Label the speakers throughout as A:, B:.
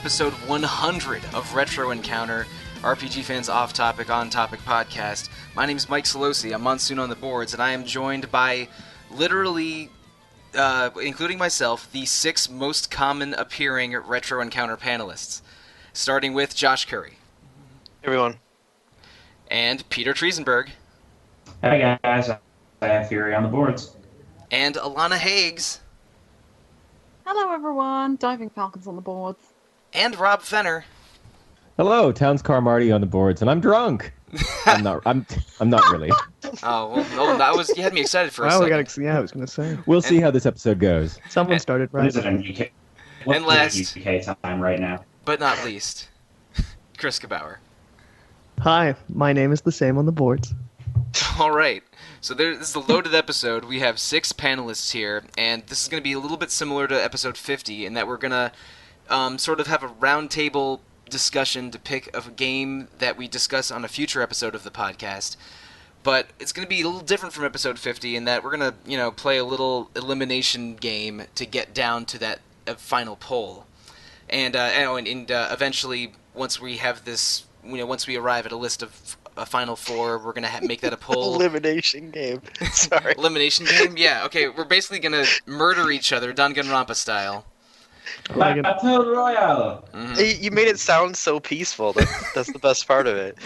A: episode 100 of Retro Encounter, RPG Fans Off Topic, On Topic podcast. My name is Mike Sollosi. I'm Monsoon on the boards, and I am joined by literally, including myself, the 6 most common appearing Retro Encounter panelists. Starting with Josh Curry.
B: Hey everyone.
A: And Peter Triezenberg.
C: Hey guys, I have Fury on the boards.
A: And Alana Hagues.
D: Hello everyone, Diving Falcons on the boards.
A: And Rob Fenner.
E: Hello, Towns Car Marty on the boards, and I'm drunk. I'm not really.
A: Oh, well, that was, you had me excited for a second.
F: I was gonna say.
E: We'll see how this episode goes.
F: Someone started right.
C: What is it in UK? What's
A: And last-
C: the UK time right now?
A: But not least, Chris Gebauer.
F: Hi, my name is the same on the boards.
A: All right. So this is the loaded episode. We have 6 panelists here, and this is going to be a little bit similar to episode 50 in that we're going to sort of have a roundtable discussion to pick a game that we discuss on a future episode of the podcast. But it's going to be a little different from episode 50 in that we're going to, play a little elimination game to get down to that final poll. And eventually, once we have this, once we arrive at a list of a final 4, we're gonna make that a poll.
B: Elimination game. Sorry.
A: Elimination game? Yeah. Okay. We're basically gonna murder each other, Danganronpa style.
C: Battle Royale!
A: Mm-hmm.
B: You made it sound so peaceful. That's the best part of it.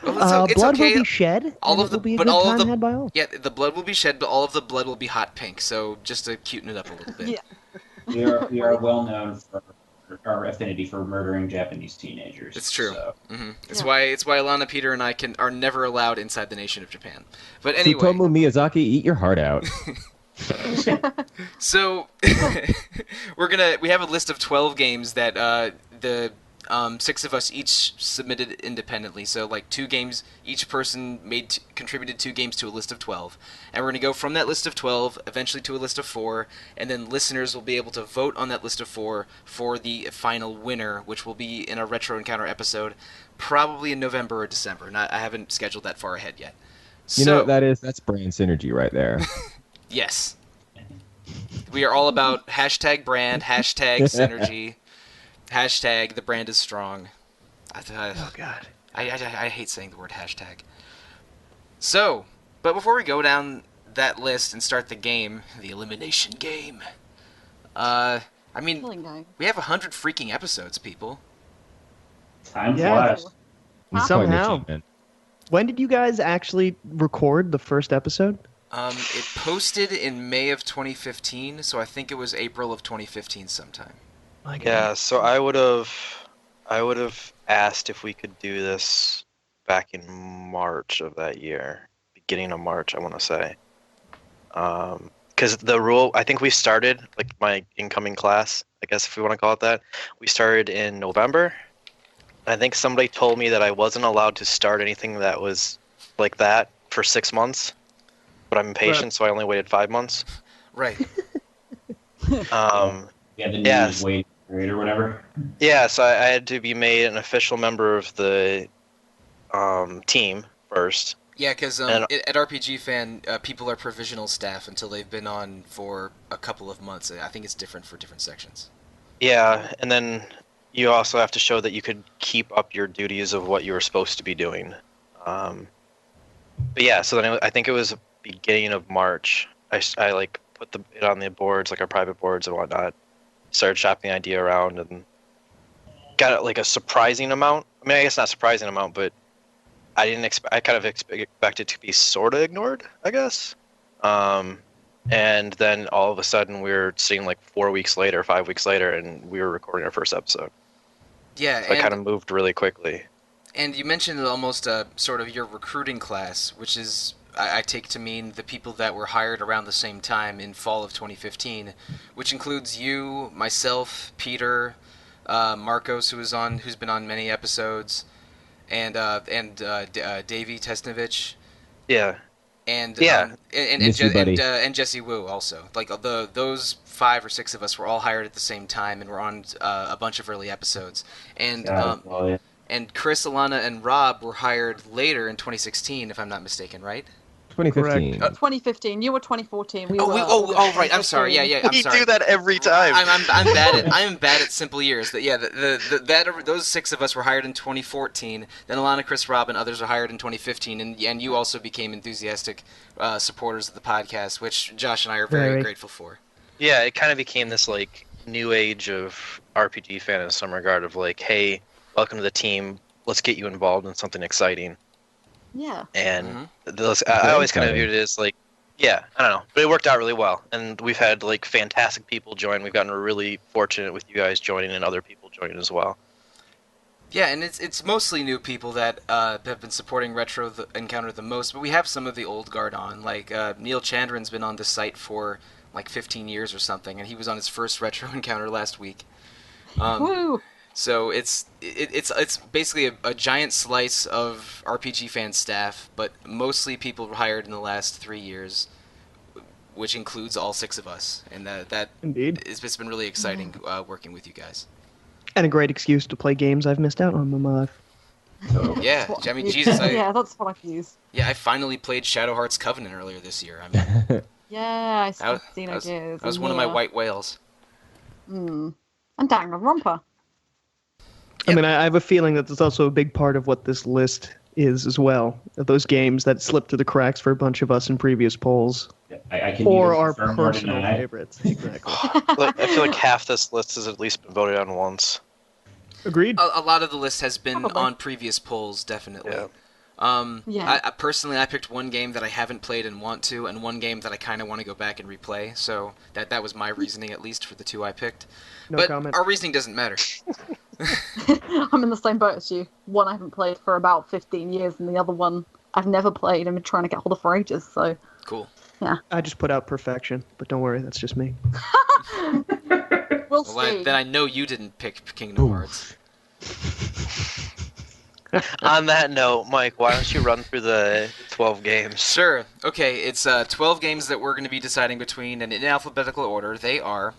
A: Well, it's
F: blood
A: okay.
F: will be shed.
A: All
F: and
A: of
F: it
A: the-
F: will be a
A: but
F: good
A: all of
F: time
A: the-
F: had by all.
A: Yeah, the blood will be shed, but all of the blood will be hot pink. So just to cuten it up a little bit.
D: Yeah.
C: We are well known for our affinity for murdering Japanese teenagers.
A: It's true.
C: So.
A: Mm-hmm. It's
D: Yeah.
A: why Alana, Peter, and I are never allowed inside the nation of Japan. But anyway.
E: Tsutomu Miyazaki, eat your heart out.
A: So we have a list of 12 games that the 6 of us each submitted independently. So like 2 games, each person contributed 2 games to a list of 12, and we're gonna go from that list of 12 eventually to a list of 4, and then listeners will be able to vote on that list of 4 for the final winner, which will be in a Retro Encounter episode, probably in November or December. I haven't scheduled that far ahead yet.
E: You know what that is? That's brand synergy right there.
A: Yes. We are all about hashtag brand, hashtag synergy, hashtag the brand is strong.
F: Oh God.
A: I hate saying the word hashtag. So, but before we go down that list and start the game, the elimination game,
D: Killing game.
A: we have 100 freaking episodes, people.
C: Time
F: Yeah.
C: flies.
E: It's quite an
F: Somehow.
E: achievement.
F: When did you guys actually record the first episode?
A: It posted in May of 2015, so I think it was April of 2015 sometime.
F: My God.
B: Yeah, so I would have asked if we could do this back in March of that year. Beginning of March, I want to say. Because the rule, I think we started, like my incoming class, I guess if we want to call it that, we started in November. I think somebody told me that I wasn't allowed to start anything that was like that for 6 months. But I'm impatient, so I only waited 5 months.
A: Right.
C: Yeah, the
B: Yes.
C: news wait period or whatever.
B: Yeah, so I had to be made an official member of the team first.
A: Yeah, because
B: And-
A: at RPG Fan, people are provisional staff until they've been on for a couple of months. I think it's different for different sections.
B: Yeah, and then you also have to show that you could keep up your duties of what you were supposed to be doing. But yeah, so then I think it was beginning of March. I like put it on the boards, like our private boards and whatnot. Started shopping the idea around and got like a surprising amount. I mean, I guess not surprising amount, but I didn't expect. I kind of expect it to be sort of ignored, I guess. And then all of a sudden, we were seeing like 4 weeks later, 5 weeks later, and we were recording our first episode.
A: Yeah,
B: So it kind of moved really quickly.
A: and you mentioned almost sort of your recruiting class, which is, I take to mean the people that were hired around the same time in fall of 2015, which includes you, myself, Peter, Marcos, who's been on many episodes, and Davey Tesnovich.
B: Yeah.
A: And
B: Yeah.
E: Miss you, buddy.
A: And Jesse Wu also. Like those 5 or 6 of us were all hired at the same time, and were on a bunch of early episodes. And
C: Well, yeah.
A: and Chris, Alana, and Rob were hired later in 2016, if I'm not mistaken, right?
E: 2015.
D: 2015. You were 2014. We were.
A: Right. I'm sorry. Yeah. I'm
B: We
A: sorry.
B: do that every time.
A: I'm bad at simple years. Those 6 of us were hired in 2014. Then Alana, Chris, Rob, and others were hired in 2015, and you also became enthusiastic supporters of the podcast, which Josh and I are very grateful for.
B: Yeah, it kind of became this like new age of RPG fan in some regard of like, hey, welcome to the team. Let's get you involved in something exciting.
D: Yeah.
B: And I always kind of viewed it as like, yeah, I don't know, but it worked out really well. And we've had like fantastic people join. We've gotten really fortunate with you guys joining and other people joining as well.
A: Yeah, and it's mostly new people that have been supporting Retro Encounter the most, but we have some of the old guard on. Like Neil Chandran's been on the site for like 15 years or something, and he was on his first Retro Encounter last week.
D: Woo!
A: So it's basically a giant slice of RPG fan staff, but mostly people hired in the last 3 years, which includes all 6 of us, and that
F: Indeed.
A: it's been really exciting working with you guys.
F: And a great excuse to play games I've missed out on in my life.
A: Yeah, I mean, Jesus,
D: yeah, that's what I've used.
A: I finally played Shadow Hearts Covenant earlier this year. I mean,
D: Yeah, I
A: that
D: seen
A: was,
D: ideas.
A: that was one of my white whales.
D: And Danganronpa.
F: I mean, I have a feeling that there's also a big part of what this list is as well. Of those games that slipped through the cracks for a bunch of us in previous polls.
C: I can
F: Or
C: neither
F: our
C: confirm nor
F: personal
C: deny.
F: favorites. Exactly.
B: Like, I feel like half this list has at least been voted on once.
F: Agreed.
A: A lot of the list has been
D: Probably.
A: on previous polls, definitely.
B: Yeah.
D: Yeah.
A: I personally, I picked one game that I haven't played and want to, and one game that I kind of want to go back and replay. So that was my reasoning, at least for the 2 I picked.
F: No
A: but
F: comment.
A: our reasoning doesn't matter.
D: I'm in the same boat as you. One I haven't played for about 15 years, and the other one I've never played and been trying to get hold of for ages. So
A: Cool.
F: I just put out Perfection, but don't worry, that's just me.
D: we'll
A: Well,
D: see.
A: then I know you didn't pick Kingdom Hearts.
B: On that note, Mike, why don't you run through the 12 games?
A: Sure. Okay, it's 12 games that we're going to be deciding between, and in alphabetical order, they are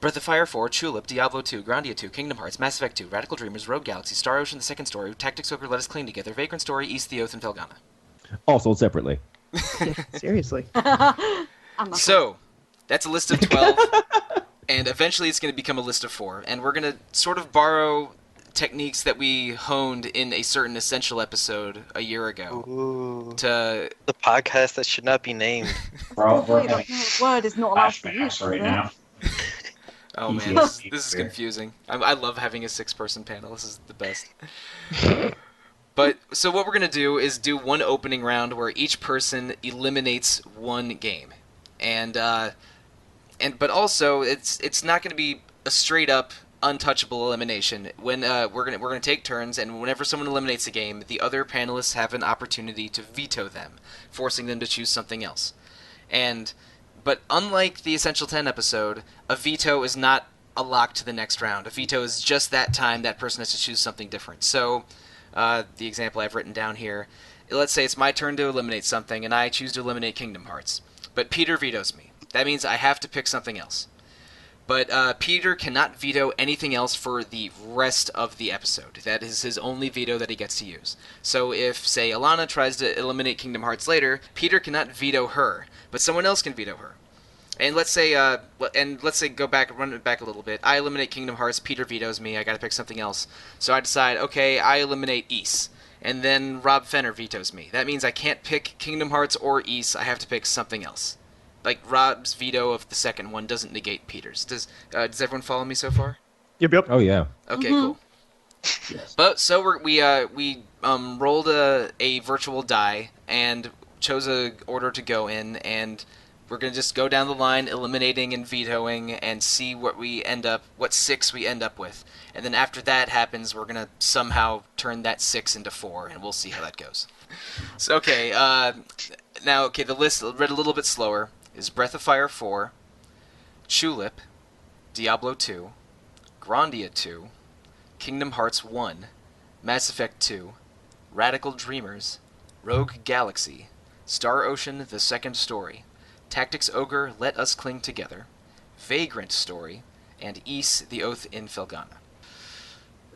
A: Breath of Fire 4, Tulip, Diablo 2, Grandia 2, Kingdom Hearts, Mass Effect 2, Radical Dreamers, Rogue Galaxy, Star Ocean: The Second Story, Tactics Ogre: Let Us Cling Together, Vagrant Story, East the Oath, and Felghana.
E: All sold separately.
F: Seriously.
D: I'm not
A: So, that's a list of 12, and eventually it's going to become a list of 4, and we're going to sort of borrow techniques that we honed in a certain Essential episode a year ago
B: Ooh,
A: to...
B: the podcast that should not be named.
C: We're
D: Wait,
C: having
D: that word is not allowed to be used
C: flashbacks right
D: is it?
C: now.
A: Oh man, this is confusing. I love having a 6-person panel. This is the best. But so what we're gonna do is do one opening round where each person eliminates one game, and but also it's not gonna be a straight up untouchable elimination. When we're gonna take turns, and whenever someone eliminates a game, the other panelists have an opportunity to veto them, forcing them to choose something else. But unlike the Essential 10 episode, a veto is not a lock to the next round. A veto is just that time that person has to choose something different. So, the example I've written down here, let's say it's my turn to eliminate something, and I choose to eliminate Kingdom Hearts. But Peter vetoes me. That means I have to pick something else. But Peter cannot veto anything else for the rest of the episode. That is his only veto that he gets to use. So if, say, Alana tries to eliminate Kingdom Hearts later, Peter cannot veto her, but someone else can veto her. And let's say, run it back a little bit. I eliminate Kingdom Hearts, Peter vetoes me, I gotta pick something else. So I decide, okay, I eliminate Ys. And then Rob Fenner vetoes me. That means I can't pick Kingdom Hearts or Ys, I have to pick something else. Like, Rob's veto of the second one doesn't negate Peter's. Does everyone follow me so far?
F: Yep.
E: Oh yeah.
A: Okay, cool.
C: Yes.
A: But so we rolled a virtual die and chose a order to go in, and we're gonna just go down the line, eliminating and vetoing, and see what 6 we end up with. And then after that happens, we're gonna somehow turn that 6 into 4, and we'll see how that goes. So okay, the list read a little bit slower. Is Breath of Fire 4, Tulip, Diablo 2, Grandia 2, Kingdom Hearts 1, Mass Effect 2, Radical Dreamers, Rogue Galaxy, Star Ocean: The Second Story, Tactics Ogre: Let Us Cling Together, Vagrant Story, and Ys: The Oath in Felghana.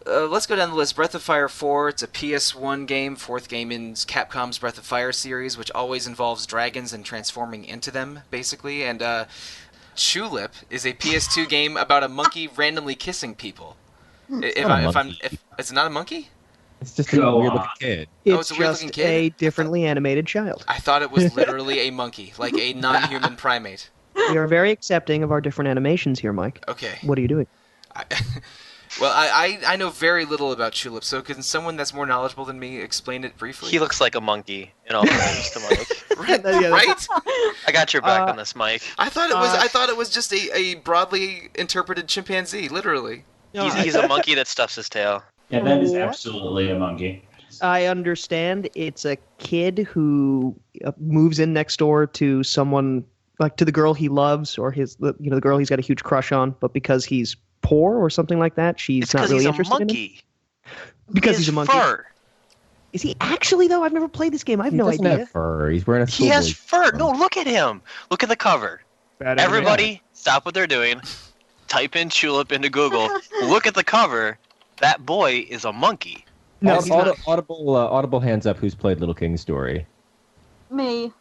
A: let's go down the list. Breath of Fire 4, it's a PS1 game, fourth game in Capcom's Breath of Fire series, which always involves dragons and transforming into them, basically. And Tulip is a PS2 game about a monkey randomly kissing people. It's not a monkey?
E: It's just a
C: Go
E: weird-looking
C: on.
E: kid.
F: It's
A: it's a weird-looking
F: just
A: kid?
F: a differently animated child.
A: I thought it was literally a monkey, like a non-human primate.
F: We are very accepting of our different animations here, Mike.
A: Okay.
F: What are you doing?
A: I know very little about Tulip, so can someone that's more knowledgeable than me explain it briefly?
B: He looks like a monkey in all fairness to Mike.
A: right?
F: Yeah,
A: right?
B: I got your back on this, Mike.
A: I thought it was just a broadly interpreted chimpanzee, literally.
B: He's a monkey that stuffs his tail.
C: Yeah, that is
F: What?
C: absolutely a monkey.
F: I understand it's a kid who moves in next door to someone, like to the girl he loves, or the girl he's got a huge crush on, but because he's poor or something like that, she's
B: It's
F: not
B: because
F: really
B: he's a
F: interested in him.
B: monkey.
F: Because
B: He
F: he's a
B: has
F: monkey.
B: Fur.
F: Is he actually though? I've never played this game. I have
E: He
F: no
E: doesn't
F: idea.
E: have fur. He's wearing a
B: He has
E: schoolboy
B: fur. No, look at him. Look at the cover.
F: Bad
B: Everybody, stop what they're doing. Type in Tulip into Google. Look at the cover. That boy is a monkey.
F: No, he's not.
E: Audible hands up who's played Little King Story.
D: Me.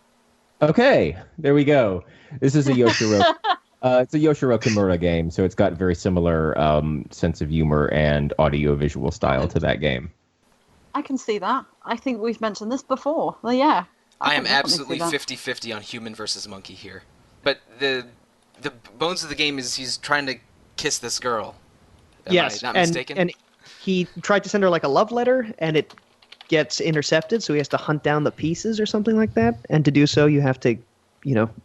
E: Okay, there we go. This is a Yoshiro. It's a Yoshiro Kimura game, so it's got very similar sense of humor and audio-visual style to that game.
D: I can see that. I think we've mentioned this before. Well, yeah.
A: I am
D: can definitely
A: absolutely
D: see that.
A: 50-50 on human versus monkey here. But the bones of the game is he's trying to kiss this girl. Am
F: Yes,
A: I not mistaken?
F: and he tried to send her like a love letter, and it gets intercepted, so he has to hunt down the pieces or something like that. And to do so, you have to,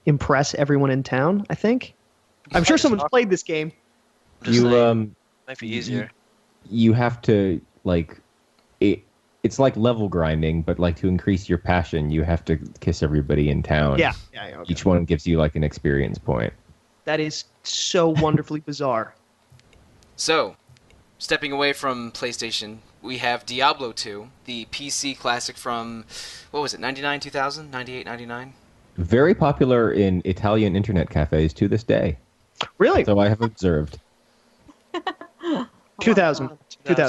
F: impress everyone in town. I think. I'm sure someone's played this game.
B: Just saying, might be easier.
E: You have to it's like level grinding, but like to increase your passion, you have to kiss everybody in town.
F: Yeah. Okay.
E: Each one gives you like an experience point.
F: That is so wonderfully bizarre.
A: So, stepping away from PlayStation, we have Diablo 2, the PC classic from, what was it, 99, 2000, 98, 99?
E: Very popular in Italian internet cafes to this day.
F: Really?
E: So I have observed.
F: 2000.
A: Okay.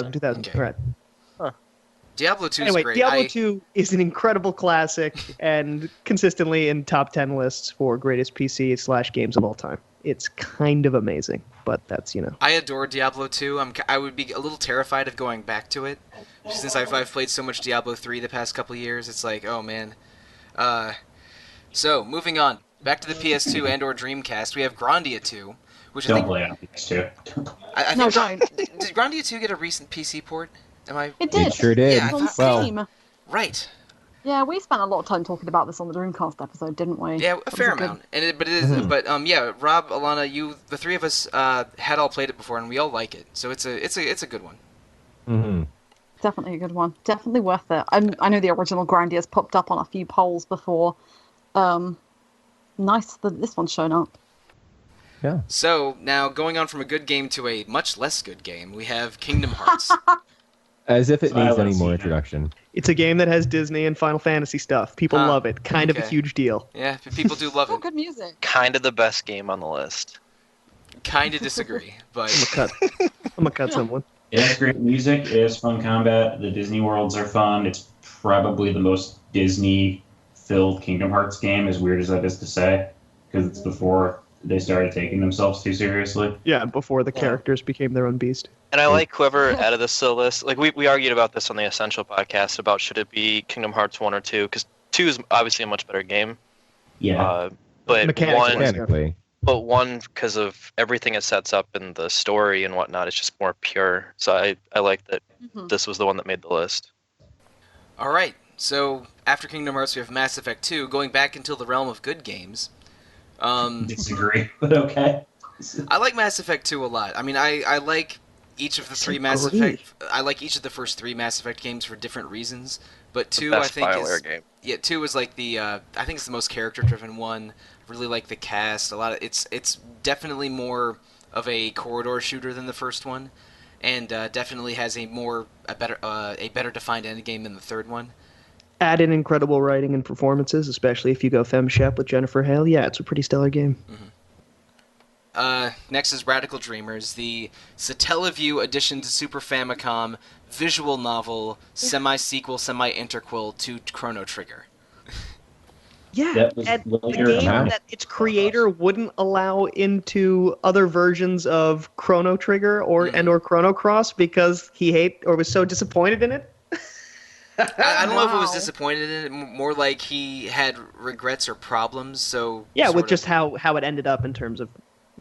F: All right.
A: Diablo 2
F: Anyway,
A: is great.
F: Diablo 2 is an incredible classic and consistently in top 10 lists for greatest PC / games of all time. It's kind of amazing, but that's,
A: I adore Diablo 2. I would be a little terrified of going back to it, since I've played so much Diablo 3 the past couple years. It's like, oh man. So, moving on. Back to the PS2 and or Dreamcast, we have Grandia 2, which I
C: Don't
A: think...
C: play on PS2.
A: I
D: No,
A: think
D: don't.
A: Did Grandia 2 get a recent PC port? Am I...
D: It did.
E: It sure did.
A: Yeah, I
D: It's on
A: thought-
D: Steam.
A: Right.
D: Yeah, we spent a lot of time talking about this on the Dreamcast episode, didn't we?
A: Yeah, a
D: That was
A: fair
D: good-
A: amount. But yeah, Rob, Alana, the three of us had all played it before, and we all like it. So it's a good one.
E: Mm-hmm.
D: Definitely a good one. Definitely worth it. I know the original Grandia's popped up on a few polls before. Nice that this one's shown up.
E: Yeah.
A: So now going on from a good game to a much less good game, we have Kingdom Hearts.
E: As if it needs any
C: Silence,
E: more
C: yeah.
E: introduction.
F: It's a game that has Disney and Final Fantasy stuff. People
A: Huh.
F: love it. Kind of a
A: Okay.
F: huge deal.
A: Yeah, people do love
D: Oh,
A: it.
D: good music.
B: Kind of the best game on the list.
A: Kind of disagree, but
F: I'm gonna cut someone.
C: It has great music. It has fun combat. The Disney worlds are fun. It's probably the most Disney-filled Kingdom Hearts game, as weird as that is to say, because it's before they started taking themselves too seriously.
F: Yeah, before the characters became their own beast.
B: And I like whoever added this to the list. Like we argued about this on the Essential podcast about should it be Kingdom Hearts 1 or 2, because 2 is obviously a much better game.
C: Yeah.
B: But
F: Mechanically.
E: Mechanically.
B: one because of everything it sets up in the story and whatnot, it's just more pure. So I like that this was the one that made the list.
A: all right. So after Kingdom Hearts, we have Mass Effect 2, going back into the realm of good games.
C: Disagree, but okay.
A: I like Mass Effect 2 a lot. I mean, I like each of the three Mass
F: Agree.
A: Effect. I like each of the first three Mass Effect games for different reasons. But 2, I
B: Best
A: think,
B: BioWare
A: is
B: game.
A: yeah. 2 is like the I think it's the most character-driven one. Really like the cast. It's definitely more of a corridor shooter than the first one, and definitely has a better defined endgame than the third one.
F: Add in incredible writing and performances, especially if you go Femme Shep with Jennifer Hale. Yeah, it's a pretty stellar game.
A: next is Radical Dreamers, the Satellaview addition to Super Famicom visual novel, semi-sequel, semi-interquel to Chrono Trigger.
F: Yeah,
C: That was
F: and the
C: later
F: game
C: than
F: that its creator wouldn't allow into other versions of Chrono Trigger or Chrono Cross because he was so disappointed in it.
A: I don't know if it was
D: Wow.
A: disappointed in it, more like he had regrets or problems, so...
F: Yeah,
A: sort
F: with
A: of-
F: just how it ended up in terms of,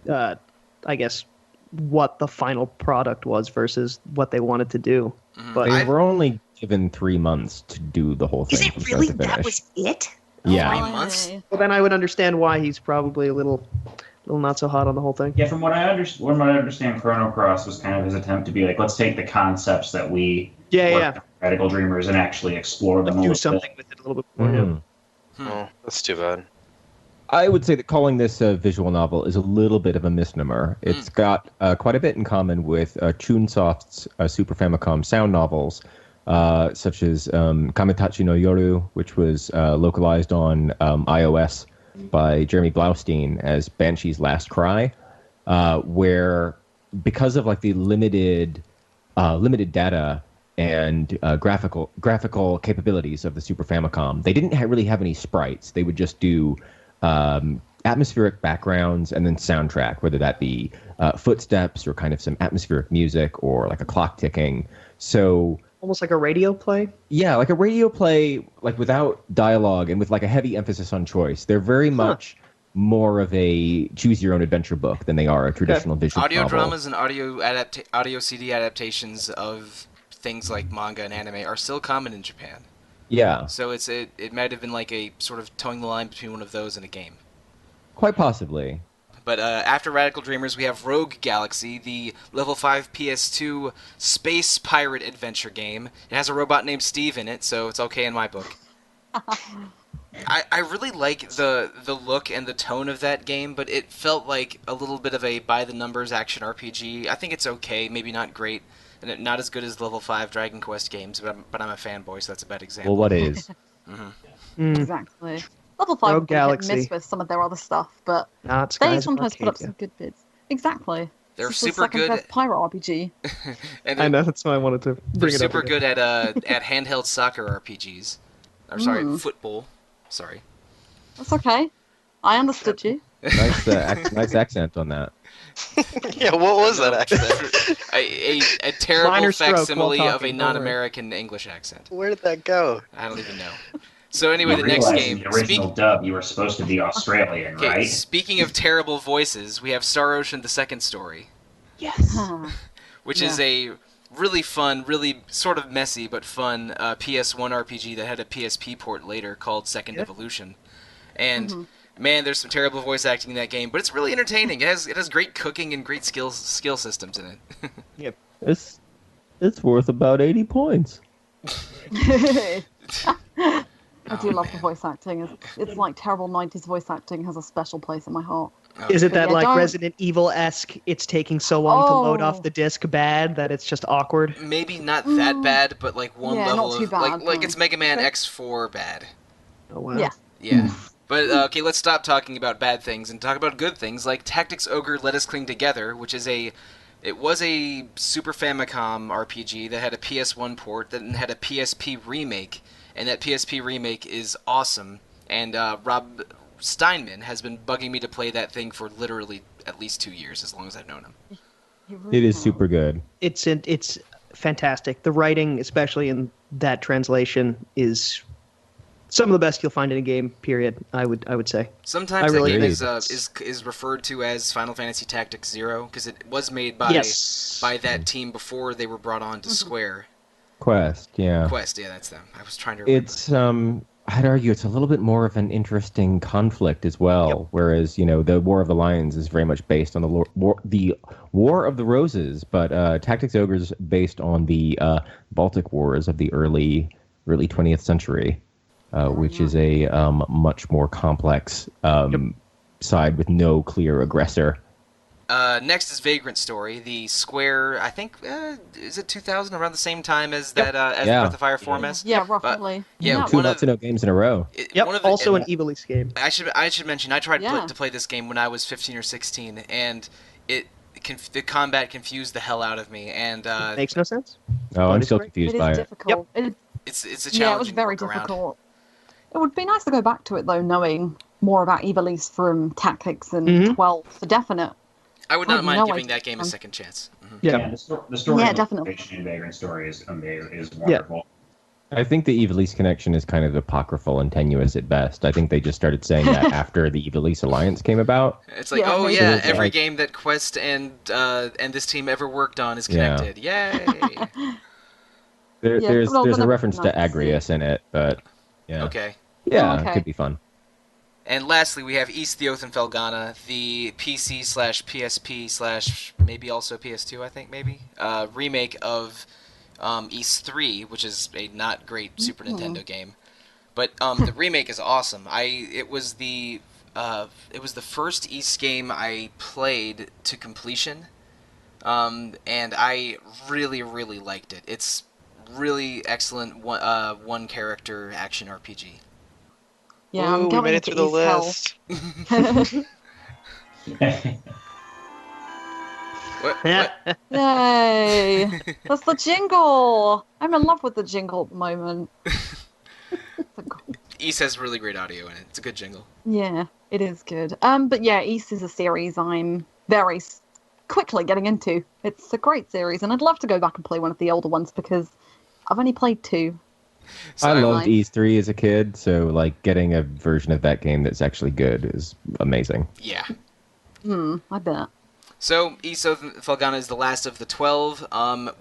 F: I guess, what the final product was versus what they wanted to do. But
E: They were only given 3 months to do the whole thing.
G: Is it
E: from
G: really?
E: start to
G: That
E: finish.
G: was it?
E: Yeah.
A: 3 months?
D: Why?
F: well, then I would understand why he's probably a little not so hot on the whole thing.
C: Yeah, from what I understand, Chrono Cross was kind of his attempt to be like, let's take the concepts that we worked on Radical Dreamers and actually explore them a
F: Do
C: little
F: something
C: bit.
F: with it a little bit more.
E: Mhm.
B: Oh, that's too bad.
E: I would say that calling this a visual novel is a little bit of a misnomer. It's got quite a bit in common with Chunsoft's Super Famicom sound novels, such as Kamitachi no Yoru, which was localized on iOS by Jeremy Blaustein as Banshee's Last Cry, where because of like the limited data and graphical capabilities of the Super Famicom, they didn't really have any sprites. They would just do atmospheric backgrounds and then soundtrack, whether that be footsteps or kind of some atmospheric music or like a clock ticking. So
F: Almost like a radio play.
E: yeah, like a radio play, like without dialogue and with like a heavy emphasis on choice. They're very much more of a choose your own adventure book than they are a traditional visual
A: Audio
E: novel.
A: dramas and audio CD adaptations of things like manga and anime are still common in Japan.
E: Yeah,
A: So it might have been like a sort of towing the line between one of those and a game.
E: quite possibly.
A: But after Radical Dreamers, we have Rogue Galaxy, the level 5 PS2 space pirate adventure game. It has a robot named Steve in it, so it's okay in my book. I really like the look and the tone of that game, but it felt like a little bit of a by-the-numbers action RPG. I think it's okay, maybe not great, and not as good as level 5 Dragon Quest games, but I'm a fanboy, so that's a bad example.
E: Well, what is?
D: Exactly. Level 5
F: Rogue
D: can hit and
F: Galaxy.
D: miss with some of their other stuff, but
F: Not
D: they
F: Skies of
D: sometimes put up
F: Arcadia.
D: some good bits. Exactly.
A: They're
D: This is the
A: super
D: second
A: good.
D: best pirate RPG.
A: And
F: I know, that's why I wanted to
A: they're
F: bring it up.
A: super
F: again.
A: good at handheld soccer RPGs. Or sorry, football. Sorry.
D: That's okay. I understood you.
E: Nice accent on that.
B: Yeah, what was that accent?
A: A terrible
F: Minor stroke while
A: facsimile of a
F: talking, don't worry.
A: non-American English accent.
B: Where did that go?
A: I don't even know. So anyway, the
C: You
A: next
C: realize
A: game.
C: in the original dub, you were supposed to be Australian,
A: Okay,
C: right?
A: speaking of terrible voices, we have Star Ocean: The Second Story,
D: Huh.
A: which is a really fun, really sort of messy but fun PS1 RPG that had a PSP port later called Second Evolution. And man, there's some terrible voice acting in that game, but it's really entertaining. It has great cooking and great skill systems in it.
E: It's worth about 80 points.
D: I do love the voice acting. It's like terrible 90s voice acting has a special place in my heart.
F: Is it
D: But
F: that
D: yeah,
F: like
D: don't-
F: Resident Evil-esque, it's taking so long to load
D: Oh.
F: off the disc bad that it's just awkward?
A: Maybe not that bad, but like one
D: Yeah,
A: level
D: not too
A: of
D: bad,
A: like
D: no.
A: it's Mega Man
D: Okay.
A: X4 bad.
F: Oh, wow.
D: Yeah.
A: Yeah. But okay, let's stop talking about bad things and talk about good things like Tactics Ogre Let Us Cling Together, which is it was a Super Famicom RPG that had a PS1 port that had a PSP remake, and that PSP remake is awesome. And Rob Steinman has been bugging me to play that thing for literally at least 2 years, as long as I've known him.
E: It is super good.
F: It's fantastic. The writing, especially in that translation, is some of the best you'll find in a game. Period. I would say.
A: Sometimes
F: I really
A: that game
F: think
A: is referred to as Final Fantasy Tactics Zero because it was made by
F: Yes.
A: by that team before they were brought on to Square.
E: Quest, yeah.
A: Quest, yeah, that's them. I was trying to remember.
E: It's I'd argue it's a little bit more of an interesting conflict as well.
F: Yep.
E: Whereas the War of the Lions is very much based on the War of the Roses, but Tactics Ogre is based on the Baltic Wars of the early 20th century, which is a much more complex side with no clear aggressor.
A: Next is Vagrant Story, the Square. I think is it 2000, around the same time as that as
E: Yeah.
A: Breath of Fire Formes.
D: Yeah, roughly.
A: Yeah,
E: Two
A: one of
E: Matsuno games in a row.
F: Yep.
A: one of
F: Also
A: and
F: an Evilise game.
A: I should mention I tried
D: Yeah.
A: to play this game when I was 15 or 16, and the combat confused the hell out of me, and
F: Makes no sense.
E: Oh, I'm
F: it's
E: still
F: great.
E: confused
D: It
E: by
D: is
E: it.
D: difficult.
A: it's a challenging
D: Yeah, it was very
A: workaround.
D: difficult. It would be nice to go back to it though, knowing more about Evilise from Tactics and
F: Mhm.
D: 12 for definite.
A: I would
D: I
A: not
D: have
A: mind
D: no
A: giving
D: idea.
A: that game a second chance. Mhm.
F: Yeah.
C: the story
D: Yeah,
C: and
D: definitely.
C: location in Vagrant Story is amazing, is wonderful.
E: I think the Evilise connection is kind of apocryphal and tenuous at best. I think they just started saying that after the Evilise Alliance came about.
A: It's like,
D: Yeah,
A: oh
D: maybe.
A: yeah,
E: So,
A: every
E: like-
A: game that Quest and this team ever worked on is
E: Yeah.
A: connected. Yay!
E: There,
D: Yeah,
E: there's
D: well,
E: there's
D: then
E: a
D: it'd be
E: reference
D: nice
E: to
D: to see.
E: Agrius in it, but yeah,
A: Okay.
E: yeah,
D: Oh, okay.
E: it could be fun.
A: And lastly, we have East the Oath and Felghana, the PC/PSP/ maybe also PS2, I think maybe remake of East 3, which is a not great Super Nintendo game, but the remake is awesome. It was the first East game I played to completion, and I really liked it. It's really excellent one character action RPG.
D: Yeah,
B: Ooh,
D: I'm
B: we
D: going
B: made it
D: to
B: through the
D: East Hell.
B: list.
A: What?
D: Yay! That's the jingle. I'm in love with the jingle at the moment.
A: East has really great audio in it. It's a good jingle.
D: Yeah, it is good. But yeah, East is a series I'm very quickly getting into. It's a great series, and I'd love to go back and play one of the older ones because I've only played 2.
A: So
E: I
A: I-
E: loved East 3 as a kid, so like getting a version of that game that's actually good is amazing.
A: Yeah.
D: I bet.
A: So, East of Felghana is the last of the 12.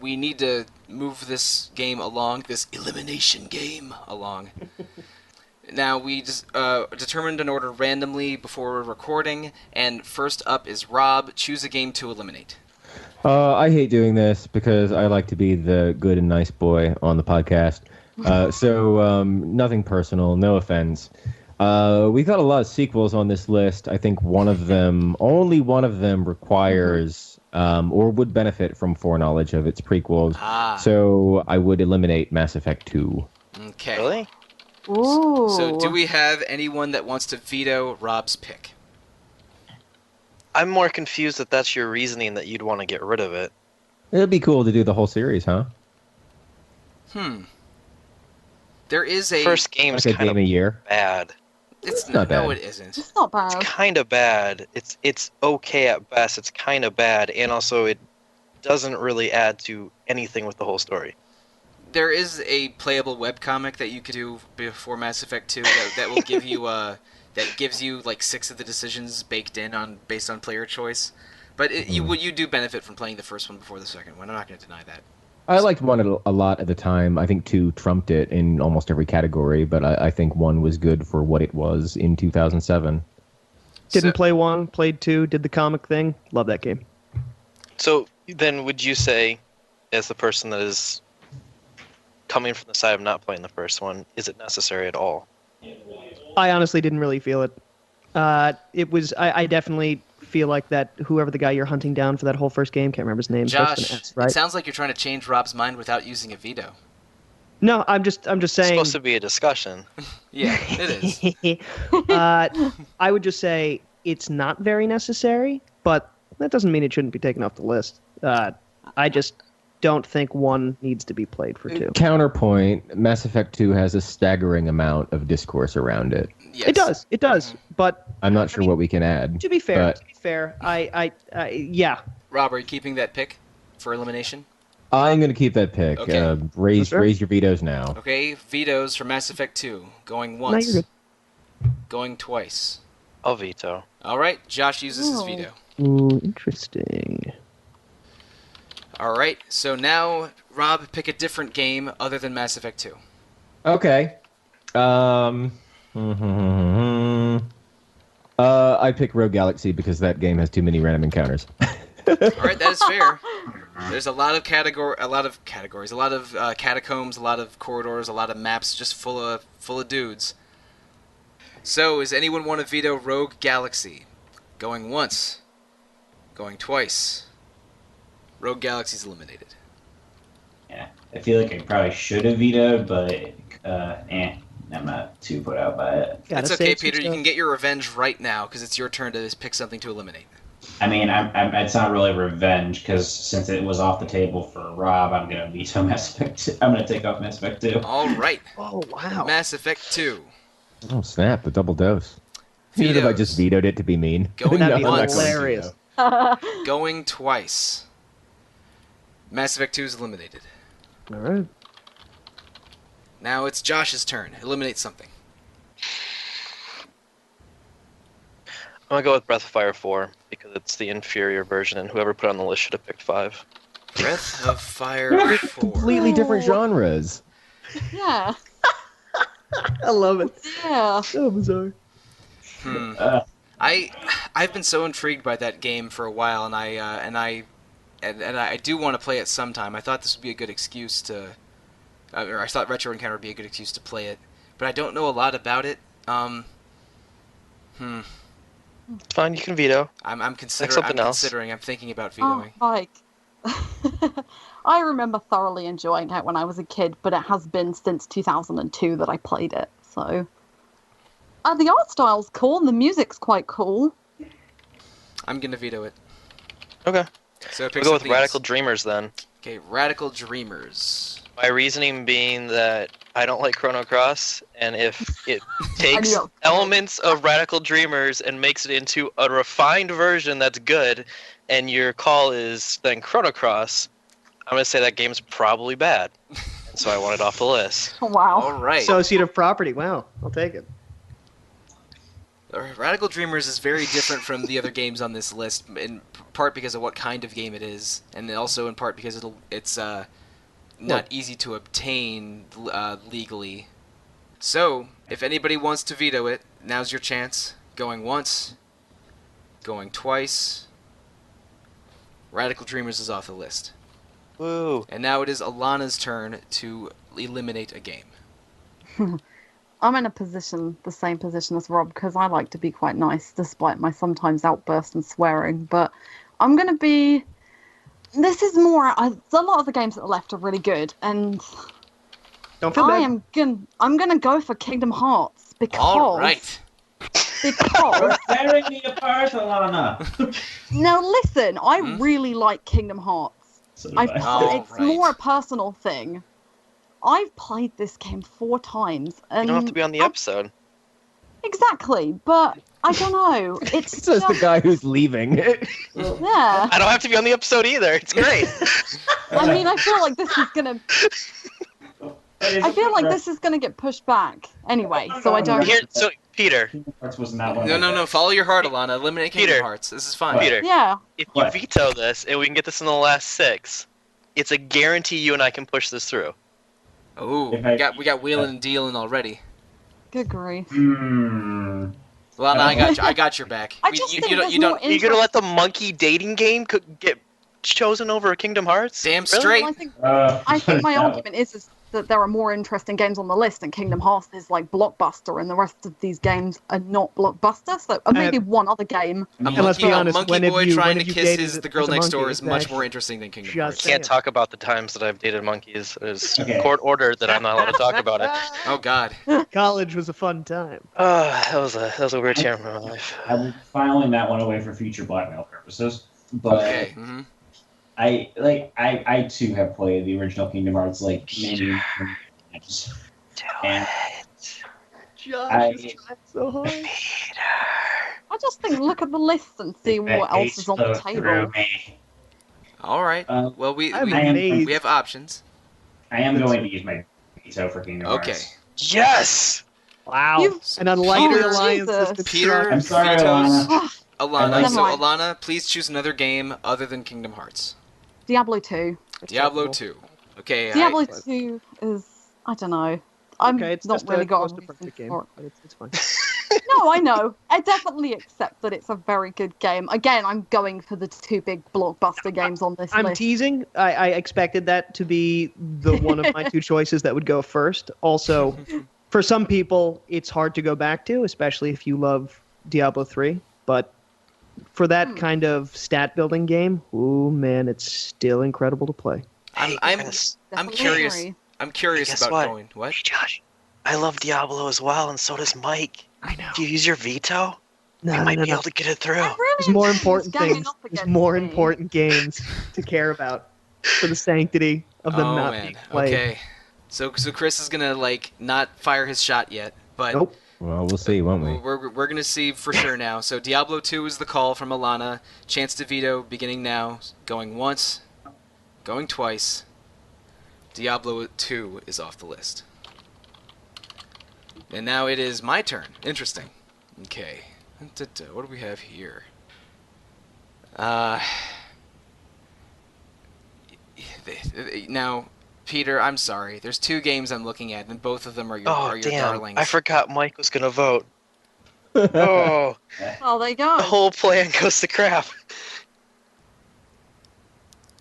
A: We need to move this game along, this elimination game along. Now, we just determined an order randomly before recording, and first up is Rob. Choose a game to eliminate.
E: I hate doing this because I like to be the good and nice boy on the podcast. So nothing personal, no offense. We've got a lot of sequels on this list. I think only one of them requires or would benefit from foreknowledge of its prequels. So I would eliminate Mass Effect 2.
A: Okay.
B: Really?
D: Ooh.
A: So, do we have anyone that wants to veto Rob's pick?
B: I'm more confused that that's your reasoning that you'd want to get rid of it.
E: It'd be cool to do the whole series, huh?
A: There is a
B: First game's
E: Like a
B: kind
E: game
B: of
E: a year.
B: bad.
A: It's
E: not
A: no,
E: bad.
A: it isn't.
D: It's not bad.
B: It's kind of bad. It's okay at best. It's kind of bad, and also it doesn't really add to anything with the whole story.
A: There is a playable webcomic that you could do before Mass Effect 2 that will give you that gives you like 6 of the decisions baked in based on player choice. But you do benefit from playing the first one before the second one. I'm not going to deny that.
E: I liked 1 a lot at the time. I think 2 trumped it in almost every category, but I think 1 was good for what it was in 2007.
F: Didn't
A: So-
F: play 1, played 2, did the comic thing. Love that game.
B: So then, would you say, as the person that is coming from the side of not playing the first one, is it necessary at all?
F: I honestly didn't really feel it. It was. I definitely feel like that whoever the guy you're hunting down for that whole first game, can't remember his name. starts with
A: Josh,
F: an S, right?
A: it sounds like you're trying to change Rob's mind without using a veto.
F: No, I'm just
B: It's
F: saying.
B: supposed to be a discussion.
A: Yeah, it is.
F: I would just say it's not very necessary, but that doesn't mean it shouldn't be taken off the list. I just don't think 1 needs to be played for 2.
E: Counterpoint, Mass Effect 2 has a staggering amount of discourse around it.
A: Yes.
F: It does. But
E: I'm not sure what we can add.
F: to be fair,
E: but
F: yeah.
A: Rob, are you keeping that pick for elimination?
E: I'm going to keep that pick.
A: Okay.
E: Raise
F: Sure.
E: your vetoes now.
A: Okay, vetoes for Mass Effect 2. Going
F: No,
A: once.
F: you're
A: Going twice.
B: I'll veto.
A: All right, Josh uses his
D: Oh.
A: veto.
F: Ooh, interesting.
A: All right, so now, Rob, pick a different game other than Mass Effect 2.
E: Okay. I pick Rogue Galaxy because that game has too many random encounters.
A: All right, that is fair. There's a lot of categories, a lot of catacombs, a lot of corridors, a lot of maps just full of dudes. So, does anyone want to veto Rogue Galaxy? Going once. Going twice. Rogue Galaxy's eliminated.
C: Yeah, I feel like I probably should have vetoed, but I'm not too put out by it.
A: It's okay, Peter. You can get your revenge right now because it's your turn to pick something to eliminate.
C: I mean, it's not really revenge because since it was off the table for Rob, I'm gonna veto Mass Effect 2. I'm gonna take off Mass Effect 2.
A: All right.
F: Oh, wow.
A: Mass Effect 2.
E: Oh, snap, the double dose. Even if I just vetoed it to be mean.
A: Going
F: That'd be
A: once.
F: hilarious.
A: Going twice. Mass Effect 2 is eliminated.
F: All right.
A: Now it's Josh's turn. Eliminate something.
B: I'm gonna go with Breath of Fire 4 because it's the inferior version, and whoever put it on the list should have picked 5.
A: Breath of Fire 4.
E: Completely different genres.
D: Yeah.
F: I love it.
D: Yeah.
F: So bizarre.
A: I've been so intrigued by that game for a while, and I do want to play it sometime. I thought this would be a good excuse to, or I thought Retro Encounter would be a good excuse to play it, but I don't know a lot about it.
B: It's fine, you can veto.
A: I'm
B: something else.
A: considering. I'm thinking about
D: Oh,
A: vetoing.
D: like, I remember thoroughly enjoying it when I was a kid, but it has been since 2002 that I played it. So, the art style's cool and the music's quite cool.
A: I'm gonna veto it.
B: Okay.
A: So I pick
B: We'll go with
A: something
B: Radical
A: else.
B: Dreamers then.
A: Okay, Radical Dreamers.
B: My reasoning being that I don't like Chrono Cross, and if it takes
D: know.
B: elements of Radical Dreamers and makes it into a refined version that's good, and your call is then Chrono Cross, I'm going to say that game's probably bad. So I want it off the list.
D: Wow.
A: All right.
F: Associative property. Wow. I'll take it.
A: Radical Dreamers is very different from the other games on this list, in part because of what kind of game it is, and also in part because it's not easy to obtain legally. So, if anybody wants to veto it, now's your chance. Going once, going twice. Radical Dreamers is off the list.
B: Woo.
A: And now it is Alana's turn to eliminate a game.
D: I'm in the same position as Rob, because I like to be quite nice, despite my sometimes outburst and swearing. But I'm going to be... This is more... a lot of the games that are left are really good, and
F: Don't feel bad.
D: I'm gonna go for Kingdom Hearts, because...
A: All right.
D: Because...
C: Tearing me apart, Alana.
D: Now listen, I really like Kingdom Hearts.
C: So did I.
D: It's
A: right.
D: more a personal thing. I've played this game 4 times, and
B: You don't have to be on the episode.
D: Exactly, but I don't know. It's
E: Says the guy who's leaving.
D: yeah.
B: I don't have to be on the episode either. It's great.
D: I mean, I feel like this is gonna. I feel like this is gonna get pushed back anyway, so I don't.
B: Here, so Peter,
C: Kingdom Hearts was not one of my
A: No.
C: picks.
A: Follow your heart, Alana. Eliminate Kingdom
B: Peter.
A: Hearts. This is fine.
B: Peter,
D: Yeah.
B: if you
C: What?
B: veto this and we can get this in the last 6, it's a guarantee you and I can push this through.
A: Oh,
C: If I-
A: we got wheeling and dealing already.
D: Good grief.
C: Hmm.
A: Alana, I got your back.
D: I just think there's
A: you don't.
D: more
B: You're gonna let the monkey dating game get chosen over a Kingdom Hearts?
A: Damn
B: Really?
A: straight.
D: I think my argument is that there are more interesting games on the list, and Kingdom Hearts is like blockbuster, and the rest of these games are not blockbuster. So maybe one other game.
A: A
F: And let's be
A: monkey,
F: honest,
A: monkey
F: when have
A: boy
F: you-
A: trying
F: when
A: to
F: have you
A: kiss
F: dated
A: the girl
F: as a
A: next door
F: monkey?
A: is much
F: Exactly.
A: more interesting than Kingdom
F: Just
A: Hearts.
F: saying.
B: Can't talk about the times that I've dated monkeys. There's
C: Okay.
B: court ordered that I'm not allowed to talk about it.
A: Oh God.
F: College was a fun time.
B: That was a weird time in my life.
C: I'm filing that one away for future blackmail purposes. But
A: Okay. Mm-hmm.
C: I too have played the original Kingdom Hearts like maybe. And
F: Josh
C: I-
F: is trying so hard.
D: I just think look at the list and see what else is on the table.
A: All right. Well, we
F: I'm
A: we,
F: amazed.
A: we have options.
C: I am going to use my veto for Kingdom
A: Okay.
C: Hearts.
B: Yes!
F: Wow.
D: You-
F: An unlikely
D: Oh,
F: alliance has
D: Jesus.
F: been
A: Peter
F: struck.
C: I'm sorry,
A: vetoes
C: Alana.
A: Alana.
C: Never
A: So
D: mind.
A: Alana, please choose another game other than Kingdom Hearts.
D: Diablo 2.
A: Diablo
F: Acceptable.
A: 2. Okay.
D: Diablo 2 is I don't know. I'm
F: Okay, it's
D: not
F: just
D: really
F: a
D: got
F: close
D: a
F: to
D: reason
F: perfect game,
D: for it.
F: but it's fine.
D: No, I know. I definitely accept that it's a very good game. Again, I'm going for the 2 big blockbuster games on this
F: I'm
D: list.
F: teasing. I expected that to be the one of my 2 choices that would go first. Also, for some people, it's hard to go back to, especially if you love Diablo 3. But for that kind of stat building game, ooh man, it's still incredible to play.
A: I'm
B: Hey,
A: I'm
B: guys.
A: I'm
D: Definitely
A: curious.
D: agree.
A: I'm curious
B: Guess
A: about
B: what?
A: going. What?
B: Hey, Josh. I love Diablo as well, and so does Mike.
F: I know.
B: If you use your veto, we
F: No,
B: might
F: no,
B: be
F: no.
B: able to get it through.
F: There's more important
D: Ganging
F: things.
D: up
F: There's
D: against
F: more
D: me.
F: important games to care about for the sanctity of them
A: Oh
F: not
A: man.
F: being played.
A: Okay. So Chris is gonna like not fire his shot yet, but
F: Nope.
E: Well, we'll see, won't we?
A: we're gonna see for sure now. So Diablo 2 is the call from Alana. Chance to veto beginning now. Going once, going twice. Diablo 2 is off the list. And now it is my turn. Interesting. Okay. What do we have here? Now, Peter, I'm sorry. There's 2 games I'm looking at, and both of them are your
B: Damn.
A: darlings.
B: I forgot Mike was going to vote. Oh,
D: Oh, there you go.
B: the whole plan goes to crap.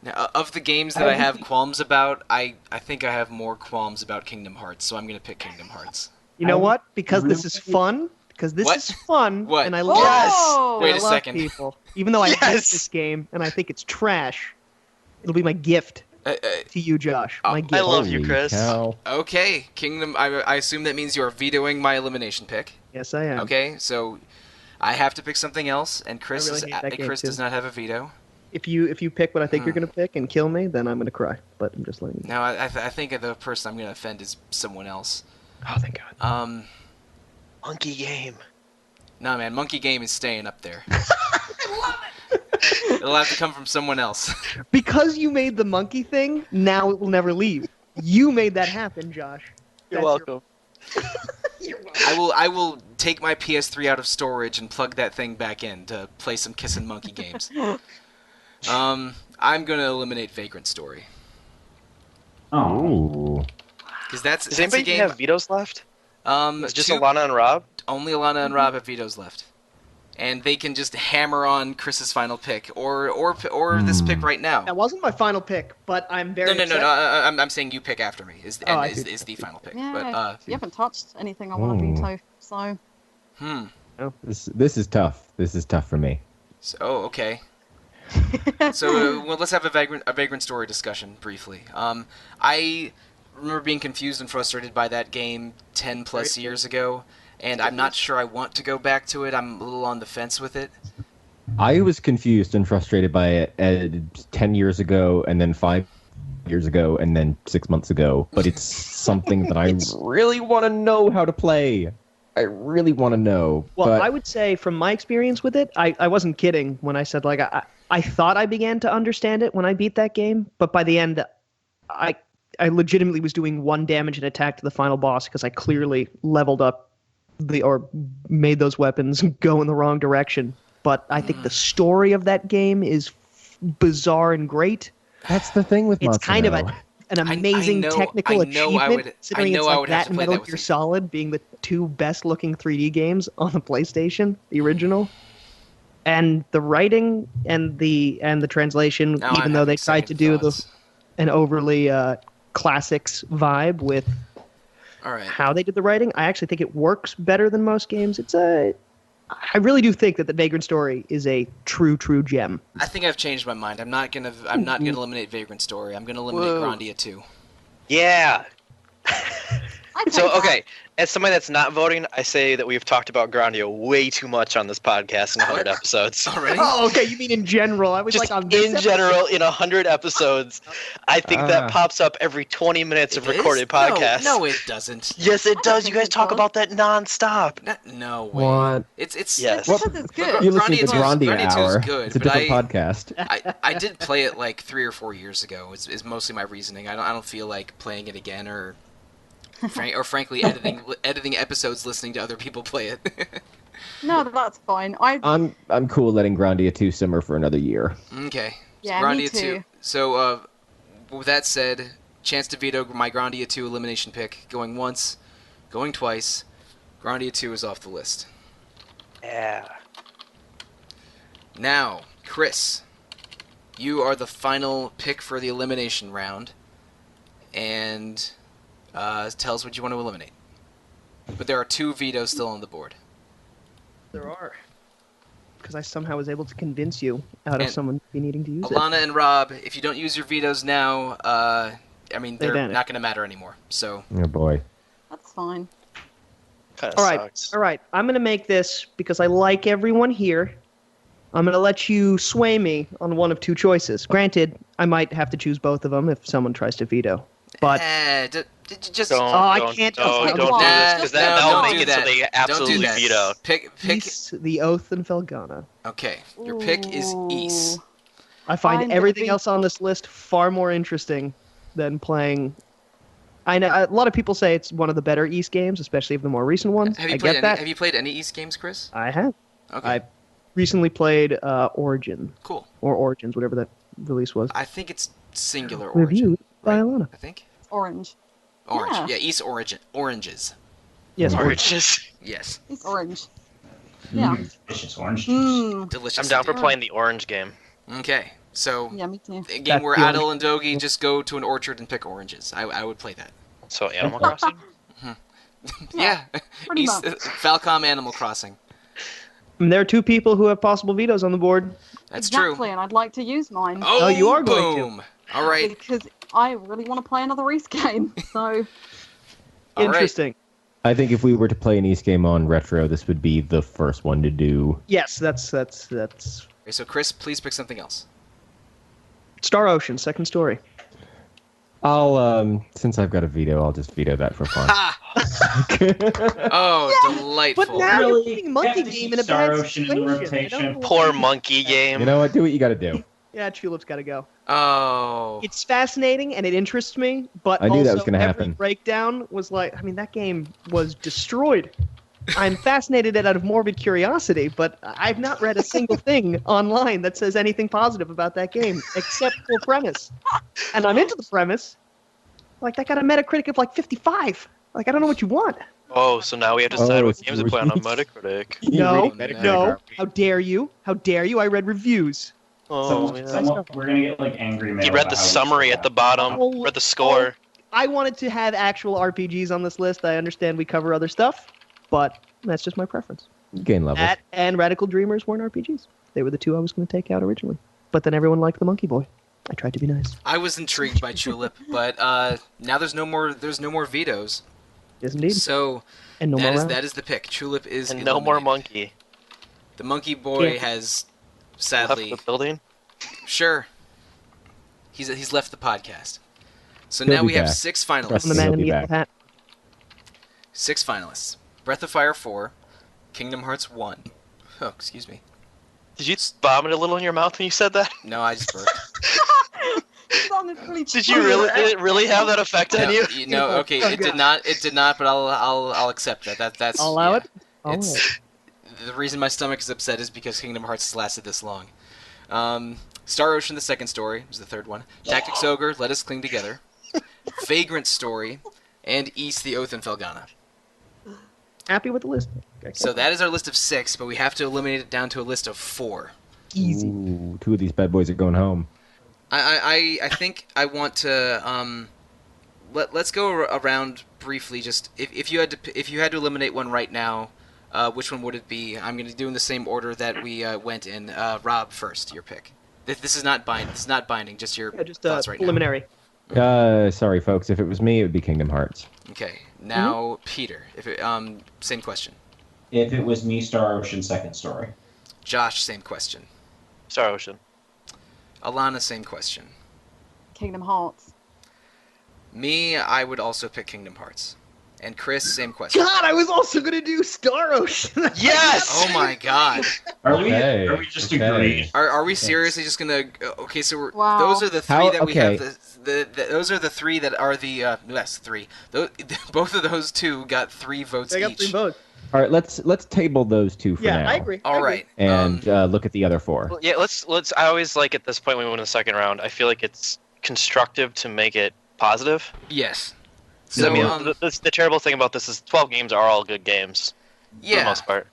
A: Now, of the games that I have qualms about, I think I have more qualms about Kingdom Hearts, so I'm going to pick Kingdom Hearts.
F: You know
C: I
F: what? Because this
C: really-
F: is fun. Because this
A: What?
F: is fun.
A: What?
F: And I
D: Whoa!
F: love,
D: Yes!
A: Wait
F: I
A: a
F: love
A: second.
F: people. Even though I hate
B: Yes!
F: this game and I think it's trash, it'll be my gift to you, Josh. My gift.
B: I love you,
E: Holy
B: Chris.
E: cow.
A: Okay, Kingdom. I assume that means you are vetoing my elimination pick.
F: Yes, I am.
A: Okay, so I have to pick something else, and Chris
F: really hate that game,
A: Chris
F: too.
A: does not have a veto.
F: If you pick what I think you're gonna pick and kill me, then I'm gonna cry. But I'm just letting you know.
A: Now I think the person I'm going to offend is someone else.
F: Oh, thank God.
B: Monkey game.
A: Nah, man, Monkey Game is staying up there. It'll have to come from someone else.
F: Because you made the monkey thing, now it will never leave. You made that happen, Josh.
B: You're
F: That's
B: welcome.
A: I will take my PS3 out of storage and plug that thing back in to play some Kissin' Monkey games. I'm going to eliminate Vagrant Story.
C: Oh,
E: Ooh.
A: Because that's
B: Does
A: a
B: anybody
A: game.
B: have vetoes left? It's just Alana and Rob?
A: Only Alana and Rob have vetoes left, and they can just hammer on Chris's final pick, or this pick right now.
F: That wasn't my final pick, but I'm very
A: No.
F: upset.
A: I'm saying you pick after me.
F: I see.
A: Is the final pick.
D: Yeah,
A: But
D: you haven't touched anything I want to
E: Ooh.
D: veto, so.
E: This is tough. This is tough for me.
A: So, okay. So well, let's have a vagrant story discussion briefly. I remember being confused and frustrated by that game 10 plus years ago, and I'm not sure I want to go back to it. I'm a little on the fence with it.
E: I was confused and frustrated by it 10 years ago, and then 5 years ago, and then 6 months ago. But it's something that I really want to know how to play. I really want to know.
F: Well,
E: but
F: I would say from my experience with it, I wasn't kidding when I said like I thought I began to understand it when I beat that game, but by the end, I legitimately was doing 1 damage and attack to the final boss because I clearly leveled up or made those weapons go in the wrong direction. But I think the story of that game is bizarre and great.
E: that's the thing with
F: It's kind of
E: Matsuno.
F: an amazing technical
A: I know I
F: achievement,
A: would-
F: considering
A: I know
F: it's
A: I
F: like
A: would have
F: that
A: to
F: and
A: play that
F: Metal
A: with
F: Gear
A: you.
F: Solid being the 2 best-looking 3D games on the PlayStation, the original. And the writing and the translation,
A: Now
F: even
A: I'm
F: though they
A: having
F: tried to
A: second
F: do
A: thoughts.
F: an overly classics vibe with
A: All right.
F: how they did the writing, I actually think it works better than most games. I really do think that the Vagrant Story is a true gem.
A: I think I've changed my mind. I'm not gonna eliminate Vagrant Story. I'm gonna eliminate
B: Whoa.
A: Grandia 2.
B: Yeah.
D: I'd take
B: So,
D: that.
B: okay, as somebody that's not voting, I say that we've talked about Grandia way too much on this podcast in 100 episodes.
A: Already?
F: Oh, okay. You mean in general? I was
B: Just
F: like on this
B: in
F: episode?
B: general, in 100 episodes, I think that pops up every 20 minutes of
A: It is?
B: recorded podcasts.
A: No, it doesn't.
B: Yes, it does. You
D: think
B: guys
D: it
B: talk
D: does.
B: about that nonstop.
A: No way.
E: What?
A: It's
B: Yes.
D: It's because it's good.
E: You're listening to
A: Grandia 2 's
E: Grandia Hour.
A: good,
E: It's a
A: but
E: different podcast.
A: I did play it like 3 or 4 years ago. Is mostly my reasoning. I don't feel like playing it again or frankly editing episodes listening to other people play it.
D: No, that's fine.
E: I'm cool letting Grandia 2 simmer for another year.
A: Okay.
D: Yeah,
A: so
D: me
A: Grandia 2.
D: too.
A: So with that said, chance to veto my Grandia 2 elimination pick. Going once, going twice. Grandia 2 is off the list.
B: Yeah.
A: Now, Chris, you are the final pick for the elimination round, and tell us what you want to eliminate. But there are 2 vetoes still on the board.
F: There are. because I somehow was able to convince you out of
A: And
F: someone be needing to use it.
A: Alana and Rob, if you don't use your vetoes now, I mean,
F: They
A: they're
F: vanish.
A: not going to matter anymore. So,
E: Oh boy.
D: That's fine.
B: Kind of
F: All right,
B: sucks.
F: all right. I'm gonna make this because I like everyone here. I'm gonna let you sway me on one of two choices. Granted, I might have to choose both of them if someone tries to veto. But
A: just
B: Don't,
F: I
B: don't,
F: can't
B: don't,
F: just-
B: don't do this because
A: No,
B: that
A: don't
B: will
A: do
B: make it
A: that.
B: so they
A: Don't do
B: absolutely
A: that.
B: veto.
A: Pick.
F: Ys, the Oath, and Felgana.
A: Okay, your pick is Ys.
D: Ooh.
F: I find
D: I'm gonna
F: everything
D: be-
F: else on this list far more interesting than playing. I know a lot of people say it's one of the better East games, especially of the more recent ones.
A: Have you
F: I
A: played
F: get that.
A: Have you played any Ys games, Chris?
F: I have.
A: Okay,
F: I recently played Origin
A: cool.
F: or Origins, whatever that release was.
A: I think it's singular origin.
F: Reviewed by
A: right?
F: Alana.
A: I think
D: It's orange.
A: orange.
D: Yeah.
A: Yeah, Ys origin. Oranges.
F: Yes,
B: Or
F: Origin.
B: it's just,
A: Yes,
D: It's orange. Yeah.
C: Delicious orange juice.
D: Mmm.
A: delicious.
B: I'm down for
A: indeed.
B: playing the orange game.
A: Okay, so
D: Yeah, me too.
A: a game
F: That's
A: where
F: the
A: Adel
F: orange.
A: and Dogi just go to an orchard and pick oranges. I would play that.
B: So Animal Crossing.
A: Yeah,
D: Pretty
A: Ys,
D: much.
A: Falcom Animal Crossing.
F: And there are two people who have possible vetoes on the board.
A: That's
D: exactly,
A: true.
D: and I'd like to use mine.
A: Oh,
F: you are going to.
A: boom. All right.
D: Because I really want to play another East game. So,
A: All right.
F: Interesting.
E: I think if we were to play an East game on retro, this would be the first one to do.
F: Yes, that's
A: Okay, so Chris, please pick something else.
F: Star Ocean, second story.
E: I'll since I've got a veto, I'll just veto that for fun.
A: Ha! Oh, delightful.
F: But now
C: Really?
F: you're putting
C: You
F: Monkey
C: have to
F: Game
C: keep
F: in a
C: Star
F: bad
C: Ocean in the
F: situation. I
C: rotation.
F: don't
B: Poor
F: like it.
B: monkey game.
E: You know what? Do what you got to do.
F: Yeah, Tulip's got to go.
A: Oh.
F: It's fascinating and it interests me, but
E: I knew that
F: also
E: was gonna
F: every
E: happen.
F: breakdown was like, I mean, that game was destroyed. I'm fascinated out of morbid curiosity, but I've not read a single thing online that says anything positive about that game, except for premise. And I'm into the premise. Like, that got a Metacritic of like 55. Like, I don't know what you want.
B: Oh, so now we have to decide
E: Oh,
B: what
E: it's
B: games to play on a
E: reviews.
B: Metacritic.
F: No,
A: Metacritic
F: no. How dare you? How dare you? I read reviews.
B: Oh, yeah.
C: We're gonna get like angry mail.
B: He read
C: about
B: the
C: how we
B: summary
C: suck
B: at the bottom,
F: Oh,
B: read the score.
F: I wanted to have actual RPGs on this list. I understand we cover other stuff, but that's just my preference.
E: Gain level.
F: That and Radical Dreamers weren't RPGs. They were the two I was going to take out originally. But then everyone liked the Monkey Boy. I tried to be nice.
A: I was intrigued by Tulip, but now there's no more vetoes.
F: Yes, indeed.
A: So
F: And no more rounds.
A: that is the pick. Tulip is
B: And no more
A: eliminated.
B: monkey.
A: The monkey boy
F: Yeah.
A: has
B: Left
A: sadly
B: the building.
A: sure. He's left the podcast. So
E: He'll
A: now
E: be
A: we have
E: back.
A: 6
E: Trust
F: I'm the
A: finalists.
E: me.
F: man
E: He'll
F: in
E: be
F: the yellow
E: back.
F: hat.
A: 6 finalists. Breath of Fire 4, Kingdom Hearts 1. Oh, excuse me.
B: Did you vomit a little in your mouth when you said that?
A: No, I just burped.
B: Did you really? Did it really have that effect on you?
A: No, okay, it did not. It did not. But I'll accept that. That's.
F: I'll allow
A: yeah.
F: it. I'll allow
A: It's the reason my stomach is upset is because Kingdom Hearts has lasted this long. Star Ocean, the second story, was the third one. Tactics Ogre, Let Us Cling Together. Vagrant Story, and East, the Oath, and Felgana.
F: Happy with the list. Okay.
A: So that is our list of 6, but we have to eliminate it down to a list of 4.
F: Easy.
E: Ooh, 2 of these bad boys are going home.
A: I think I want to let's go around briefly. Just if you had to eliminate one right now, which one would it be? I'm going to do in the same order that we went in. Rob first, your pick. This is not binding. This is not binding. Just your
F: Yeah, just
A: thoughts right
F: preliminary.
E: Sorry, folks. If it was me, it would be Kingdom Hearts.
A: now. Okay. Now Peter. If it, same question.
C: If it was me, Star Ocean, second story.
A: Josh, same question.
B: Star Ocean.
A: Alana, same question.
D: Kingdom Hearts.
A: Me, I would also pick Kingdom Hearts. And Chris, same question.
F: God, I was also going to do Star Ocean.
B: Yes!
A: Oh my God.
C: Are
E: Okay,
C: we just
E: okay.
C: agreed?
A: Are we seriously just gonna? Okay, so
D: Wow.
A: those are the 3
E: How-
A: that we
E: okay.
A: have. Those are the 3 that are the yes 3. Both of those 2 got 3 votes
F: I got
A: each.
F: 3 votes.
E: All right, let's table those 2 for
F: Yeah,
E: now.
F: I agree.
A: All right.
E: And look at the other 4.
B: Well, yeah, let's. I always like at this point when we win the second round. I feel like it's constructive to make it positive.
A: Yes.
B: 'Cause,
A: So
B: I mean, the terrible thing about this is 12 games are all good games for the
A: yeah.
B: most part.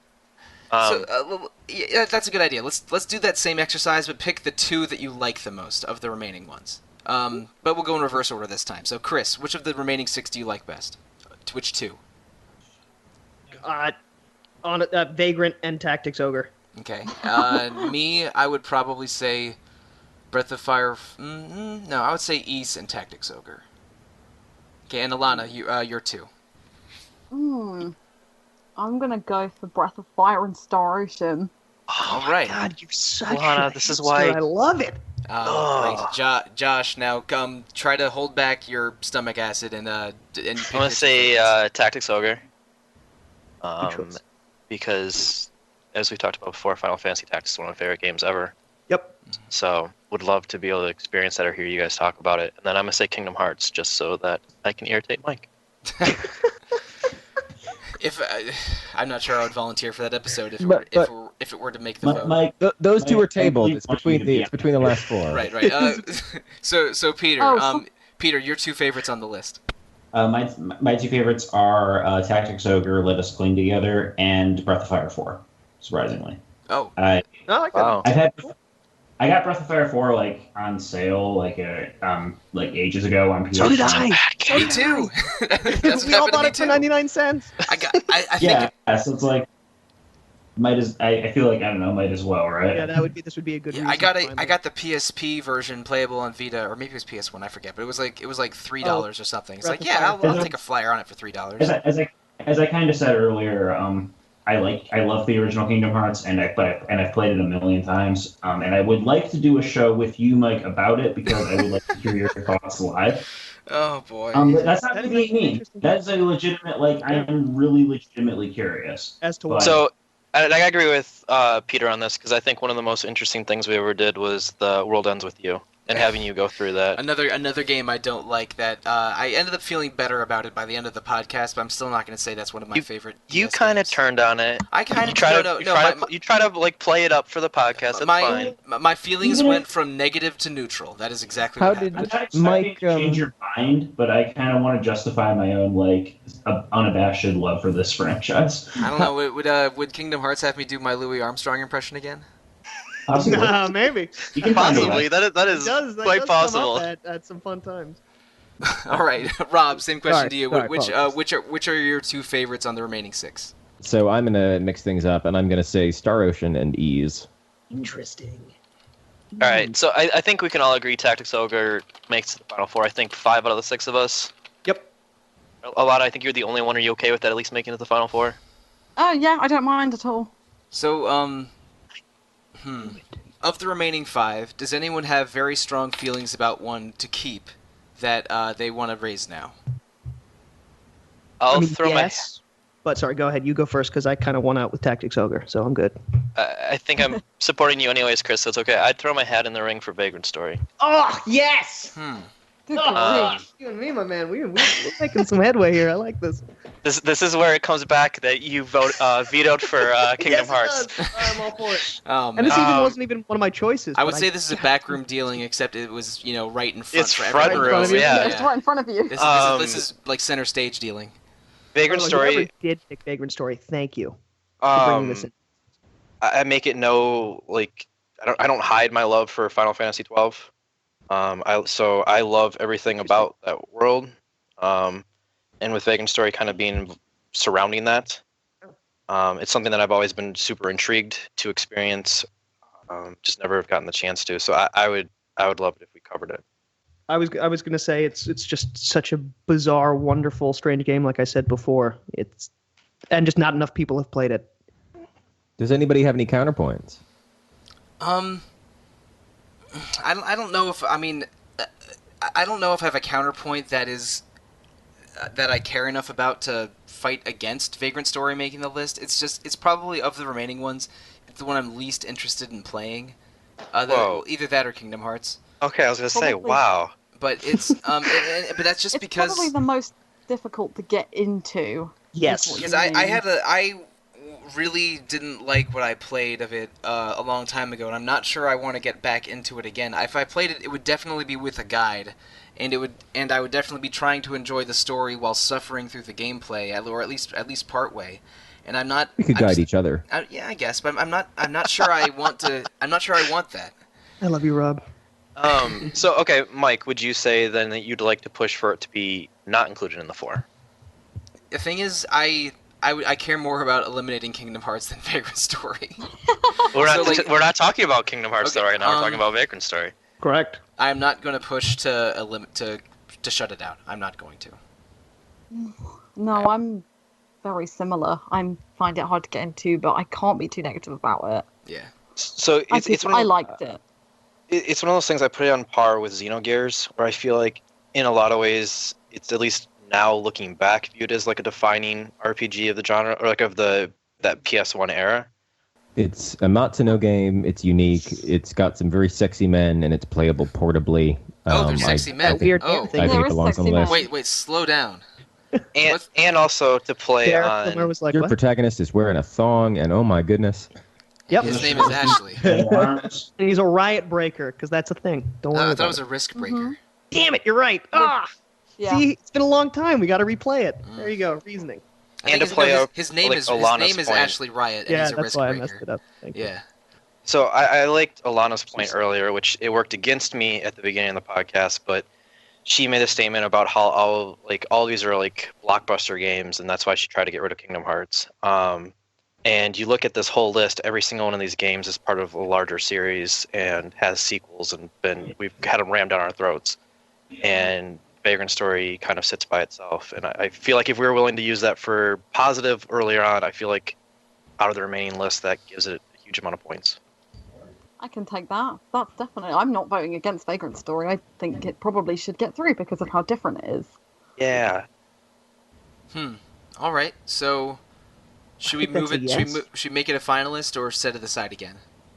A: Yeah, that's a good idea. Let's do that same exercise, but pick the 2 that you like the most of the remaining ones. But we'll go in reverse order this time. So Chris, which of the remaining 6 do you like best? Which 2?
F: On Vagrant and Tactics Ogre.
A: Okay. Me, I would probably say Breath of Fire. No, I would say Ys and Tactics Ogre. Okay, and Alana, you're 2.
D: Hmm. I'm gonna go for Breath of Fire and Star Ocean.
B: Oh
A: All
B: my
A: right.
F: God, you're such
B: Alana,
F: a
B: this is
F: hipster.
B: why-
F: I love it.
A: Oh, great.
B: Oh.
A: Josh, now come try to hold back your stomach acid and
B: I'm
A: pick
B: gonna
A: your
B: say
A: favorites.
B: Tactics Ogre.
F: Good choice.
B: Because as we talked about before, Final Fantasy Tactics is one of my favorite games ever.
F: Yep.
B: So would love to be able to experience that or hear you guys talk about it. And then I'm gonna say Kingdom Hearts just so that I can irritate Mike.
A: If I'm not sure I would volunteer for that episode if it were to make the vote.
C: Mike,
E: Those two
C: Mike,
E: are tabled.
C: I
E: It's
C: believe
E: between
C: you.
E: it's between the last 4.
A: Right. So Peter,
D: Oh,
A: Peter, your 2 favorites on the list.
C: My 2 favorites are Tactics Ogre, Let Us Cling Together, and Breath of Fire 4. Surprisingly,
A: Oh,
F: No, I like that.
B: Wow.
C: I got Breath of Fire 4 like on sale like ages ago on PS.
F: So did I.
A: me too. That's what
F: We all
A: happened to
F: bought
A: me
F: it for
A: too.
F: 99 cents.
A: I think
C: Yeah, so it's like I feel like I don't know, might as well, right?
F: Yeah, this would be a good reason.
A: I got
F: to find
A: I
F: it.
A: got the PSP version playable on Vita, or maybe it was PS1. I forget, but it was like $3 or something. It's
F: Breath
A: like,
F: of
A: yeah,
F: Fire.
A: I'll take a flyer on it for $3.
C: As I kind of said earlier, I love the original Kingdom Hearts, and I've played it a million times. And I would like to do a show with you, Mike, about it because I would like to hear your thoughts live.
A: Oh boy.
C: But that's not
F: That is
C: being
F: actually
C: mean.
F: interesting.
C: That's a legitimate. I am really legitimately curious.
F: As to
C: But-
F: why.
B: So I agree with Peter on this because I think one of the most interesting things we ever did was the World Ends With You and having you go through that.
A: Another game I don't like that I ended up feeling better about it by the end of the podcast, but I'm still not going to say that's one of my favorite.
B: You
A: DS
B: kind of
A: games.
B: turned on it.
A: I kind of
B: You try to like play it up for the podcast. That's fine.
A: my feelings
C: Even if-
A: went from negative to neutral. That is exactly
E: How
A: what
E: did-
A: happened.
C: I'm not expecting
E: Mike,
C: to change your mind, but I kind of want to justify my own unabashed love for this franchise.
A: I don't know. Would Kingdom Hearts have me do my Louis Armstrong impression again?
C: Possibly.
F: Maybe.
C: You can find a way.
B: Possibly that is
F: That
B: quite
F: does
B: possible.
F: come up at some fun times.
A: All right, Rob. Same question
F: Sorry,
A: to you.
F: sorry,
A: Which are your 2 favorites on the remaining 6?
E: So I'm gonna mix things up, and I'm gonna say Star Ocean and Ys.
F: Interesting.
B: All right, so I think we can all agree Tactics Ogre makes the final 4. I think 5 out of the 6 of us.
F: Yep.
B: Alana, I think you're the only one. Are you okay with that? At least making it the final 4.
D: Oh yeah, I don't mind at all.
A: So, of the remaining 5, does anyone have very strong feelings about one to keep that they want to raise now?
B: I'll throw
F: yes, but sorry, go ahead. You go first because I kind of won out with Tactics Ogre, so I'm good.
B: I think I'm supporting you anyways, Chris. So it's okay. I'd throw my hat in the ring for Vagrant Story.
F: Oh yes!
D: Good
B: Uh,
D: grief.
F: You and me, my man, we're making some headway here. I like this.
B: This is where it comes back that you vetoed for Kingdom
F: Yes, it
B: Hearts.
F: does. I'm all for it.
A: Oh,
F: And this
A: man.
F: even wasn't even one of my choices.
A: I would
F: but
A: say this is a backroom dealing, except it was right in front
B: It's
A: for
B: front
A: everyone.
B: row, yeah.
D: It's right in front of you.
A: This is like center stage dealing.
B: Vagrant
F: By the way,
B: Story.
F: whoever did pick Vagrant Story, thank you for bringing this in.
B: I make it I don't hide my love for Final Fantasy 12. I love everything about that world. And with Vagrant Story kind of being surrounding that, it's something that I've always been super intrigued to experience. Just never have gotten the chance to. So I would love it if we covered it.
F: I was gonna say it's just such a bizarre, wonderful, strange game. Like I said before, and just not enough people have played it.
E: Does anybody have any counterpoints?
A: I don't know if I don't know if I have a counterpoint that is that I care enough about to fight against Vagrant Story making the list. It's probably of the remaining ones, it's the one I'm least interested in playing.
B: Whoa.
A: Either that or Kingdom Hearts.
B: Okay, I was gonna say,
D: Probably.
B: wow.
A: But it's but that's just
D: It's
A: because
D: probably the most difficult to get into.
F: Yes.
A: because I really didn't like what I played of it a long time ago, and I'm not sure I want to get back into it again. If I played it, it would definitely be with a guide, and I would definitely be trying to enjoy the story while suffering through the gameplay, or at least part way. And I'm not.
E: We could guide each other.
A: Yeah, I guess, but I'm not sure I want to. I'm not sure I want that.
F: I love you, Rob.
B: So okay, Mike, would you say then that you'd like to push for it to be not included in the 4?
A: The thing is, I I care more about eliminating Kingdom Hearts than Vagrant Story.
B: We're not talking about Kingdom Hearts
A: Okay,
B: though right now. We're talking about Vagrant Story.
F: Correct.
A: I am not going to push to shut it out. I'm not going to.
D: No, I'm very similar. I find it hard to get into, but I can't be too negative about it.
A: Yeah.
B: So
D: I liked it.
B: It's one of those things I put it on par with Xenogears, where I feel like in a lot of ways it's at least now looking back viewed as like a defining RPG of the genre, or like of that PS1 era.
E: It's a Matsuno game. It's unique. It's got some very sexy men, and it's playable portably.
A: There's sexy men.
F: Weird
A: Oh,
F: thing.
E: I think
D: There
E: it
D: is
E: belongs on the
D: sexy
E: list.
D: men.
A: wait, slow down.
B: And also to play
F: Somewhere
B: on.
F: was like,
E: Your
F: what?
E: protagonist is wearing a thong, and oh my goodness.
F: Yep.
A: His name is Ashley.
C: Arms.
F: And he's a riot breaker, because that's a thing. Don't worry
A: I
F: about
A: thought it was
F: it.
A: a risk breaker.
D: Mhm.
F: Damn it, you're right. Ah!
D: Yeah.
F: See, it's been a long time. We got to replay it. There you go. Reasoning.
A: I
B: And
A: think
B: to play
A: his name
B: like
A: is
B: Alana's point.
A: Ashley Riot, and
F: Yeah,
A: he's a
F: that's
A: risk
F: why I
A: breaker.
F: messed it up. Thank you.
A: Yeah.
B: So I liked Alana's point earlier, which it worked against me at the beginning of the podcast, but she made a statement about how all these are like blockbuster games, and that's why she tried to get rid of Kingdom Hearts. And you look at this whole list; every single one of these games is part of a larger series and has sequels, and we've had them rammed down our throats. And Vagrant Story kind of sits by itself, and I feel like if we were willing to use that for positive earlier on, I feel like out of the remaining list, that gives it a huge amount of points.
D: I can take that. That's definitely. I'm not voting against Vagrant Story. I think it probably should get through because of how different it is.
B: Yeah.
A: All right. So, should we
F: think
A: move
F: that's
A: it?
F: a yes.
A: Should we make it a finalist or set it aside again?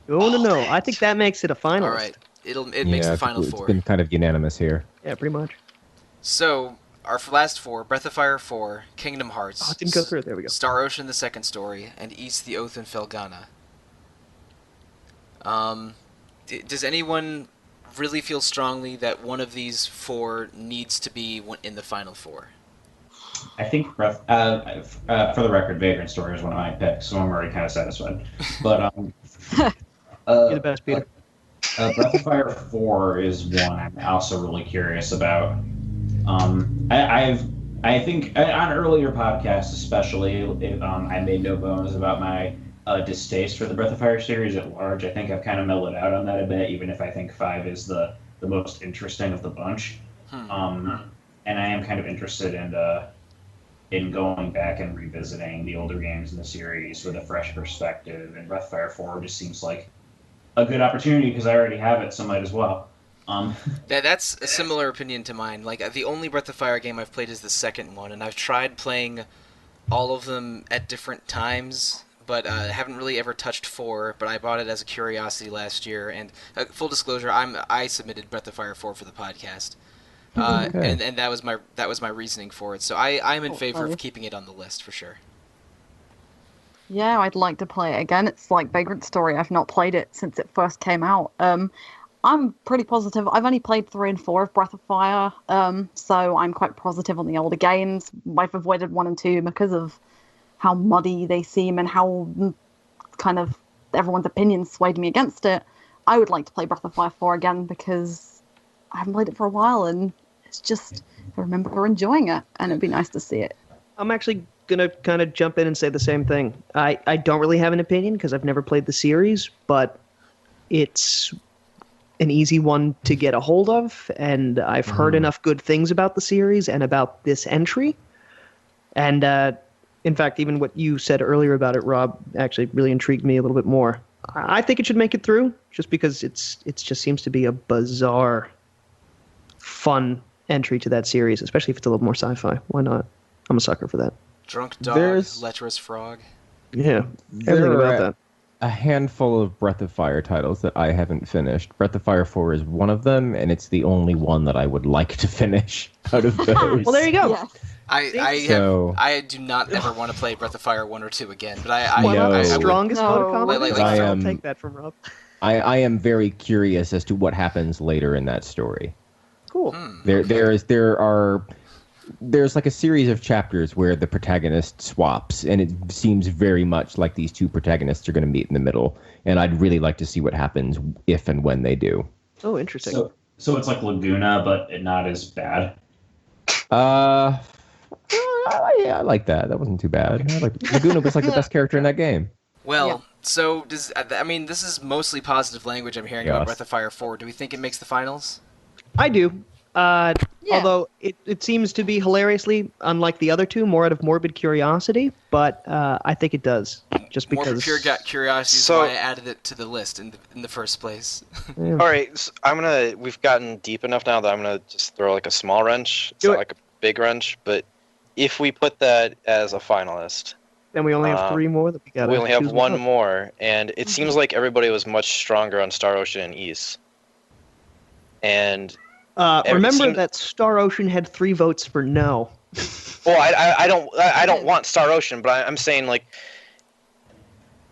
F: No. I think that makes it a finalist.
A: All right. It makes the final
E: it's
A: four.
E: been kind of unanimous here.
F: Yeah, pretty much.
A: So our last four: Breath of Fire 4, Kingdom Hearts,
F: Oh, it didn't go through. There we go.
A: Star Ocean: The Second Story, and East: The Oath in Felghana. Does anyone really feel strongly that one of these four needs to be in the final four?
C: I think for the record, Vagrant Story is one of my picks, so I'm already kind of satisfied. But
F: You're the best, Peter.
C: Breath of Fire 4 is one I'm also really curious about. I think on earlier podcasts, especially, I made no bones about my distaste for the Breath of Fire series at large. I think I've kind of mellowed out on that a bit, even if I think 5 is the most interesting of the bunch. And I am kind of interested in going back and revisiting the older games in the series with a fresh perspective. And Breath of Fire 4 just seems like a good opportunity because I already have it, so might as well.
A: That's a similar opinion to mine. Like, the only Breath of Fire game I've played is the second one, and I've tried playing all of them at different times, but haven't really ever touched 4. But I bought it as a curiosity last year, and full disclosure, I submitted Breath of Fire 4 for the podcast,
E: Okay.
A: and that was my reasoning for it. So I'm in favor of keeping it on the list for sure.
D: Yeah, I'd like to play it again. It's like Vagrant Story. I've not played it since it first came out. I'm pretty positive. I've only played 3 and 4 of Breath of Fire, so I'm quite positive on the older games. I've avoided 1 and 2 because of how muddy they seem and how kind of everyone's opinions swayed me against it. I would like to play Breath of Fire 4 again because I haven't played it for a while, and it's just, I remember enjoying it, and it'd be nice to see it.
F: I'm actually going to kind of jump in and say the same thing. I don't really have an opinion because I've never played the series, but it's an easy one to get a hold of, and I've heard enough good things about the series and about this entry. And in fact, even what you said earlier about it, Rob, actually really intrigued me a little bit more. I think it should make it through, just because it just seems to be a bizarre, fun entry to that series, especially if it's a little more sci-fi. Why not? I'm a sucker for that.
A: Drunk dog,
E: There's-
A: lecherous frog.
F: Yeah, everything
E: There
F: about
E: are
F: that.
E: a handful of Breath of Fire titles that I haven't finished. Breath of Fire 4 is one of them, and it's the only one that I would like to finish out of those.
F: Well, there you go.
D: Yes.
A: I do not ever want to play Breath of Fire 1 or 2 again, but I
F: Why not
E: No.
F: the
A: would-
F: strongest vote of
D: No.
F: comment?
A: Like,
F: I'll
E: I am-
F: take that from Rob.
E: I am very curious as to what happens later in that story.
F: Cool.
E: There's like a series of chapters where the protagonist swaps, and it seems very much like these two protagonists are going to meet in the middle. And I'd really like to see what happens if and when they do.
F: Oh, interesting.
C: So it's like Laguna, but not as bad.
E: I like that. That wasn't too bad. Laguna was like the best character in that game.
A: Well,
D: Yeah.
A: so this is mostly positive language I'm hearing about
E: Yes.
A: Breath of Fire 4. Do we think it makes the finals?
F: I do.
D: Yeah.
F: Although it seems to be hilariously, unlike the other two, more out of morbid curiosity, but I think it does. Just
A: More
F: because.
A: for pure curiosity is
B: So-
A: why I added it to the list in the first place.
F: Yeah.
B: All right, so we've gotten deep enough now that I'm gonna just throw like a small wrench. It's
F: Do
B: not
F: it.
B: like a big wrench, but if we put that as a finalist,
F: Then we only have three more that we got.
B: we only have one more, and it seems like everybody was much stronger on Star Ocean and East. And
F: Remember
B: seems-
F: that Star Ocean had 3 votes for no.
B: well, I don't want Star Ocean, but I'm saying like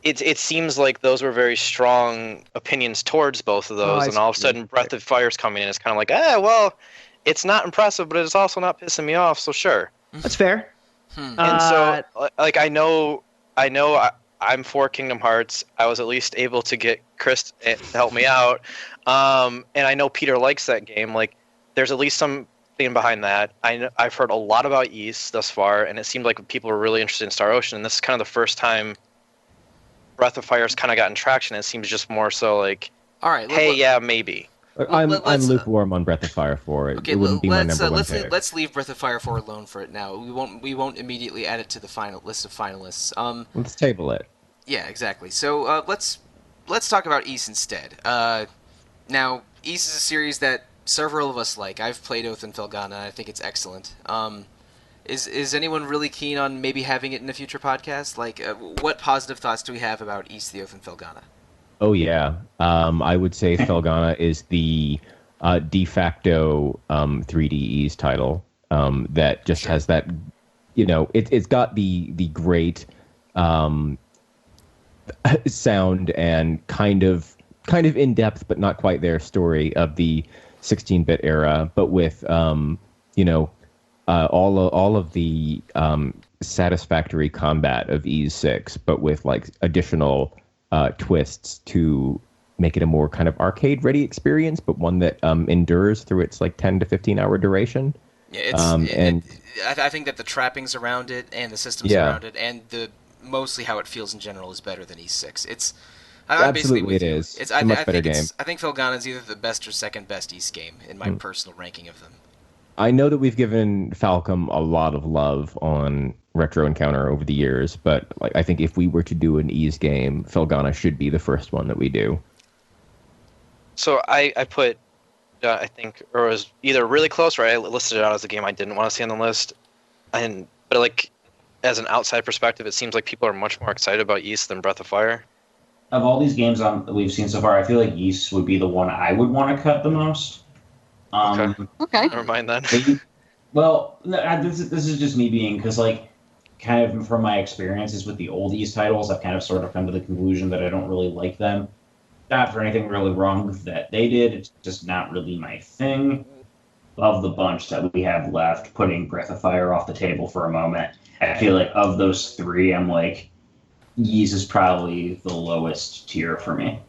B: it seems like those were very strong opinions towards both of those,
F: I
B: and all of a
F: see.
B: sudden Breath of Fire's coming in. It's kind of like, well, it's not impressive, but it's also not pissing me off, so sure.
F: That's fair.
B: And so, like, I know, I'm for Kingdom Hearts. I was at least able to get Chris to help me out, and I know Peter likes that game. Like, there's at least something behind that. I've heard a lot about East thus far, and it seemed like people were really interested in Star Ocean. And this is kind of the first time Breath of Fire's kind of gotten traction. It seems just more so like,
A: All right.
B: hey, yeah, maybe.
E: I'm
A: let's-
E: lukewarm on Breath of Fire 4. It,
A: Okay,
E: it wouldn't be my number one
A: let's
E: pick.
A: let's leave Breath of Fire 4 alone for it now. We won't immediately add it to the final list of finalists.
E: Let's table it.
A: Yeah, exactly. So let's talk about East instead. Now, East is a series that several of us like. I've played Oath and Felghana, and I think it's excellent. Is anyone really keen on maybe having it in a future podcast? Like, what positive thoughts do we have about East, the Oath and Felghana?
E: Oh yeah, I would say Felghana is the de facto 3D Ease title that just has that, it's got the great sound and kind of in depth but not quite there story of the 16-bit era, but with all of the satisfactory combat of Ease 6, but with like additional twists to make it a more kind of arcade-ready experience, but one that endures through its like 10 to 15-hour duration.
A: Yeah, I think that the trappings around it and the systems around it and mostly how it feels in general is better than East 6. I'm basically
E: Absolutely
A: with
E: it
A: you.
E: is. It's a much better game.
A: I think Felghana is either the best or second best East game in my personal ranking of them.
E: I know that we've given Falcom a lot of love on Retro Encounter over the years, but I think if we were to do an Ease game, Felghana should be the first one that we do.
B: So I put, I think, or it was either really close or I listed it out as a game I didn't want to see on the list. But like, as an outside perspective, it seems like people are much more excited about East than Breath of Fire.
C: Of all these games we've seen so far, I feel like East would be the one I would want to cut the most.
D: Okay.
B: Never mind then.
C: Well, this is just me being, because like, kind of from my experiences with the old East titles, I've kind of sort of come to the conclusion that I don't really like them. Not for anything really wrong that they did, it's just not really my thing. Of the bunch that we have left, putting Breath of Fire off the table for a moment, I feel like of those three, I'm like, Ys is probably the lowest tier for me.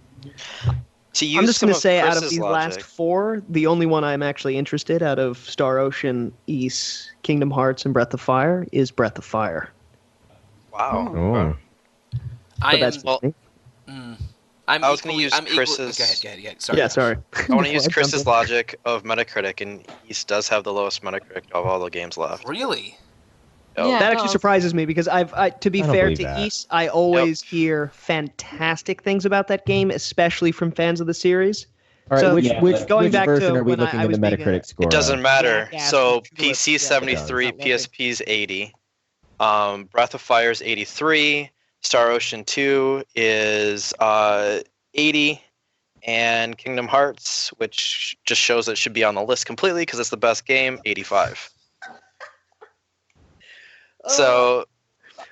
F: I'm just going to say, out of these last 4, the only one I'm actually interested out of Star Ocean, East, Kingdom Hearts, and Breath of Fire is Breath of Fire.
B: Wow.
E: Oh.
F: But that's
B: well,
F: me.
B: I was going to use Chris's.
A: Go ahead. Sorry.
F: Yeah, sorry.
B: I want to use Chris's logic of Metacritic, and East does have the lowest Metacritic of all the games left.
A: Really?
B: Oh.
D: Yeah.
F: That
D: it
F: actually
D: does.
F: surprises me because to be
E: I don't
F: fair
E: believe
F: to
E: that.
F: East, I always hear fantastic things about that game, especially from fans of the series.
E: All right,
F: So,
E: which
F: going back
E: version
F: to
E: are we
F: when
E: looking
F: I
E: at the
F: was being
E: Metacritic score?
B: It doesn't matter.
F: Yeah,
B: So
F: yeah,
B: PC
F: yeah,
B: 73,
F: it does.
B: PSP's 80. Breath of Fire's 83. Star Ocean 2 is 80. And Kingdom Hearts, which just shows that it should be on the list completely because it's the best game, 85. So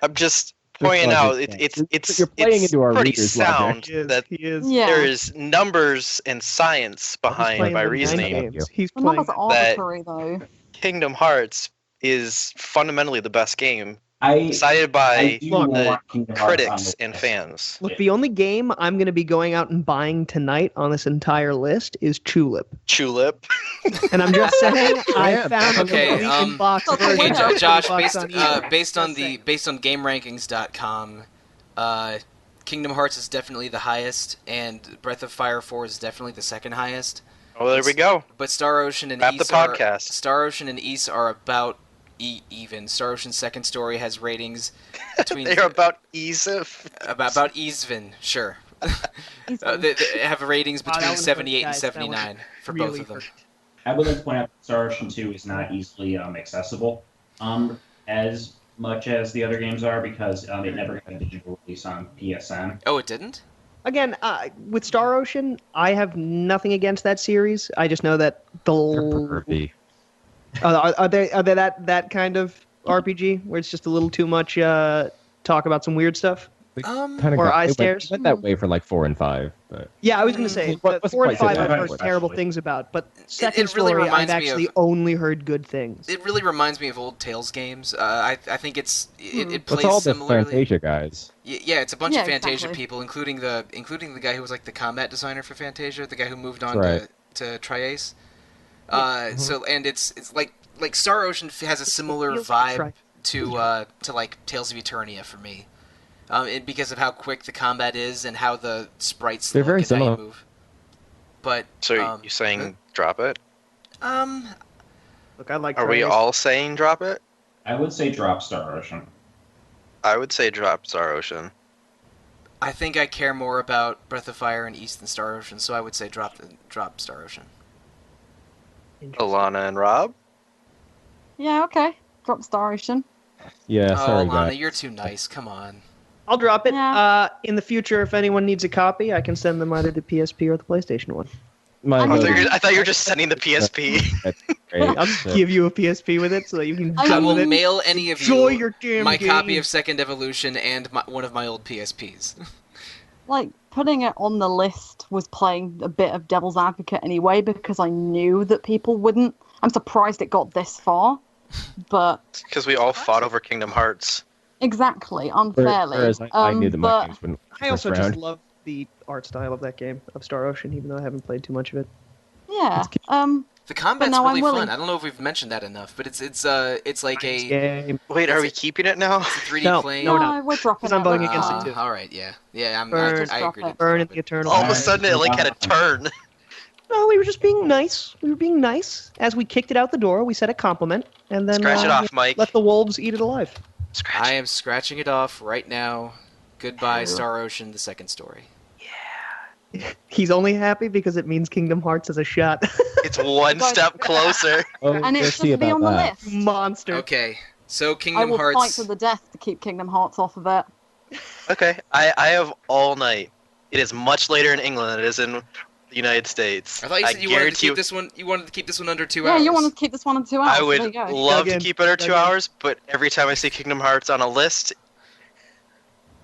B: I'm just pointing out it's
E: You're playing into our
B: pretty
E: readers'
B: sound
E: logic.
B: that
F: He is.
D: Yeah.
B: there is numbers and science behind
F: playing
B: my
F: the
B: reasoning.
F: nine games. He's
D: Well, that
F: playing.
D: was arbitrary, though.
B: Kingdom Hearts is fundamentally the best game Decided by
C: do
F: Look,
B: the
C: want Kingdom Hearts on
B: critics
C: the
B: and
C: list.
B: fans.
F: Look, the only game I'm going to be going out and buying tonight on this entire list is Tulip.
B: Tulip.
F: And I'm just saying, I
E: Yeah,
F: found a
A: okay,
F: complete in-box
D: okay,
F: version.
A: Okay,
D: Yeah.
F: for
A: Josh,
F: $20
A: based
F: on eBay.
A: based on
F: Just
A: the
F: saying.
A: based on GameRankings.com, Kingdom Hearts is definitely the highest, and Breath of Fire 4 is definitely the second highest.
B: Oh, there we go.
A: But Star Ocean and
B: Wrap the
A: Ys are
B: podcast.
A: Star Ocean and Ys are about even. Star Ocean's second story has ratings between
B: They're about easy.
A: about even, sure.
D: He's
A: They have ratings
F: Wow, that
A: between
F: one hurt,
A: 78 and
F: guys. That one
A: 79 for
F: really
A: both of them.
F: hurt.
C: I would like to point out that Star Ocean 2 is not easily accessible as much as the other games are because it never got a digital release on PSN.
A: Oh, it didn't?
F: Again, with Star Ocean, I have nothing against that series. I just know that
E: They're
F: the
E: pervy.
F: are they that kind of RPG where it's just a little too much talk about some weird stuff?
E: Kinda
F: Or
E: got-
F: eye
E: it went-
F: stares?
E: it went that way for like 4 and 5, but
F: Yeah, I was going to say
E: What-
F: that 4 and
E: what's
F: 5
E: quite
F: I've
C: good.
F: heard terrible things about, but second
A: really
F: story I've
A: reminds me
F: actually
A: of-
F: only heard good things.
A: It really reminds me of old Tales games. I think it
E: it's
A: plays
E: all the
A: similarly.
E: Fantasia guys.
A: Yeah, it's a bunch
D: Yeah,
A: of Fantasia
D: exactly.
A: people, including the guy who was like the combat designer for Fantasia, the guy who moved on
E: Right.
A: to Triace. So and it's like Star Ocean has a similar
F: Feels like
A: vibe to like Tales of Eternia for me, because of how quick the combat is and how the sprites
E: They're
A: look
E: very
A: and how you
E: similar.
A: move. But
B: So you saying drop it?
F: Look, I like.
B: Are we
F: Triace.
B: all saying drop it?
C: I would say drop Star Ocean.
B: I would say drop Star Ocean.
A: I think I care more about Breath of Fire and East than Star Ocean, so I would say drop Star Ocean.
B: Alana and Rob?
D: Yeah, okay. Drop Star Ocean.
E: Yeah,
A: Oh,
E: sorry
A: Alana,
E: guys.
A: you're too nice. Come on.
F: I'll drop it.
D: Yeah.
F: In the future, if anyone needs a copy, I can send them either the PSP or the PlayStation one.
E: My
D: I
B: I
D: mean-
E: vote
B: thought you were just sending the PSP.
E: is great.
F: I'll
E: So-
F: give you a PSP with it so that you can
D: I
A: I
F: come
A: will
F: with it.
A: mail any of
F: Enjoy
A: you
F: your damn
A: my
F: game.
A: copy of Second Evolution and one of my old PSPs.
D: Like, putting it on the list was playing a bit of devil's advocate anyway, because I knew that people wouldn't. I'm surprised it got this far, but
B: Because we all fought over Kingdom Hearts.
D: exactly, unfairly.
E: Whereas I knew that my
D: but
E: games wouldn't
F: I also
E: first
F: just
E: round.
F: love the art style of that game, of Star Ocean, even though I haven't played too much of it.
D: yeah,
A: The combat's
D: no, I'm
A: really
D: willing.
A: fun. I don't know if we've mentioned that enough, but it's like a
F: Game.
B: Wait, are we keeping it now?
A: 3D
F: No,
A: plane.
F: no, we're not.
D: no, we're dropping
F: 'Cause I'm
D: it.
F: voting
D: That's
F: against
D: fine.
F: it, too.
A: All right, yeah,
F: Burn,
A: I agree. to
F: Burn in
A: drop
F: the
A: it.
F: Eternal.
B: All of a
C: Alright.
B: sudden, it like had a turn.
F: No, we were just being nice. We were being nice. As we kicked it out the door, we said a compliment, and then
B: Scratch it off, Mike.
F: let the wolves eat it alive.
B: Scratch.
A: I am scratching it off right now. Goodbye, Star Ocean, the second story.
F: He's only happy because it means Kingdom Hearts has a shot.
B: It's one step closer.
E: Oh,
D: And
E: we'll
D: it's
E: see
D: just be
E: about
D: on the
E: that.
D: list.
F: Monster.
A: Okay, so
D: I
A: Kingdom
D: will fight
A: Hearts.
D: to the death to keep Kingdom Hearts off of it.
B: Okay, I have all night. It is much later in England than it is in the United States.
A: I thought you said you wanted to
B: guarantee
A: keep
B: you,
A: this one. You wanted to keep this one under 2
D: Yeah,
A: hours.
D: you want to keep this one in 2 hours.
B: I
D: so
B: would
D: there you go.
B: love to
F: Again.
B: keep it under 2
F: Again.
B: hours, but every time I see Kingdom Hearts on a list,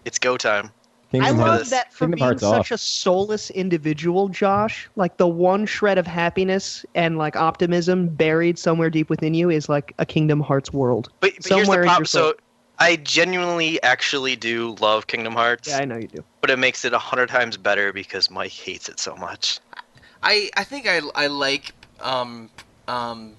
B: it's go time.
F: I
E: Kingdom
B: love
F: love
E: Hearts-
F: that for
E: Kingdom
F: being
E: Hearts
F: such
E: off.
F: a soulless individual, Josh. Like the one shred of happiness and like optimism buried somewhere deep within you is like a Kingdom Hearts world.
B: But here's
F: Somewhere
B: the
F: in
B: problem.
F: your soul.
B: So I genuinely actually do love Kingdom Hearts,
F: Yeah, I know you do.
B: but it makes it 100 times better because Mike hates it so much.
A: I think I like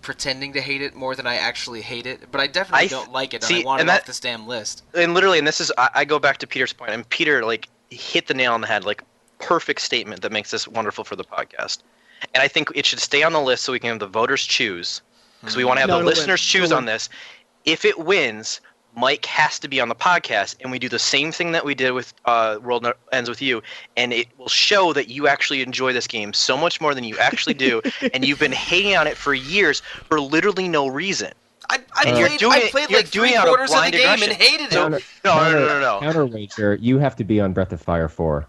A: pretending to hate it more than I actually hate it, but I definitely
B: I
A: don't like it, and
B: see,
A: I want
B: and
A: it
B: that-
A: off this damn list.
B: And literally, and this is, I go back to Peter's point, and Peter like hit the nail on the head, like perfect statement that makes this wonderful for the podcast. And I think it should stay on the list so we can have the voters choose, because we want to have
F: No,
B: the
F: it'll win.
B: listeners choose
F: It'll
B: on this. If it wins, Mike has to be on the podcast, and we do the same thing that we did with World Ends With You, and it will show that you actually enjoy this game so much more than you actually do, and you've been hating on it for years for literally no reason.
A: I
B: you're
A: played,
B: doing
A: I
B: it-
A: played
B: you're
A: like
B: doing it
A: 3
B: out of
A: quarters of the
B: blind
A: game
B: aggression.
A: and hated it.
B: So- No.
E: Counter wager, you have to be on Breath of Fire 4.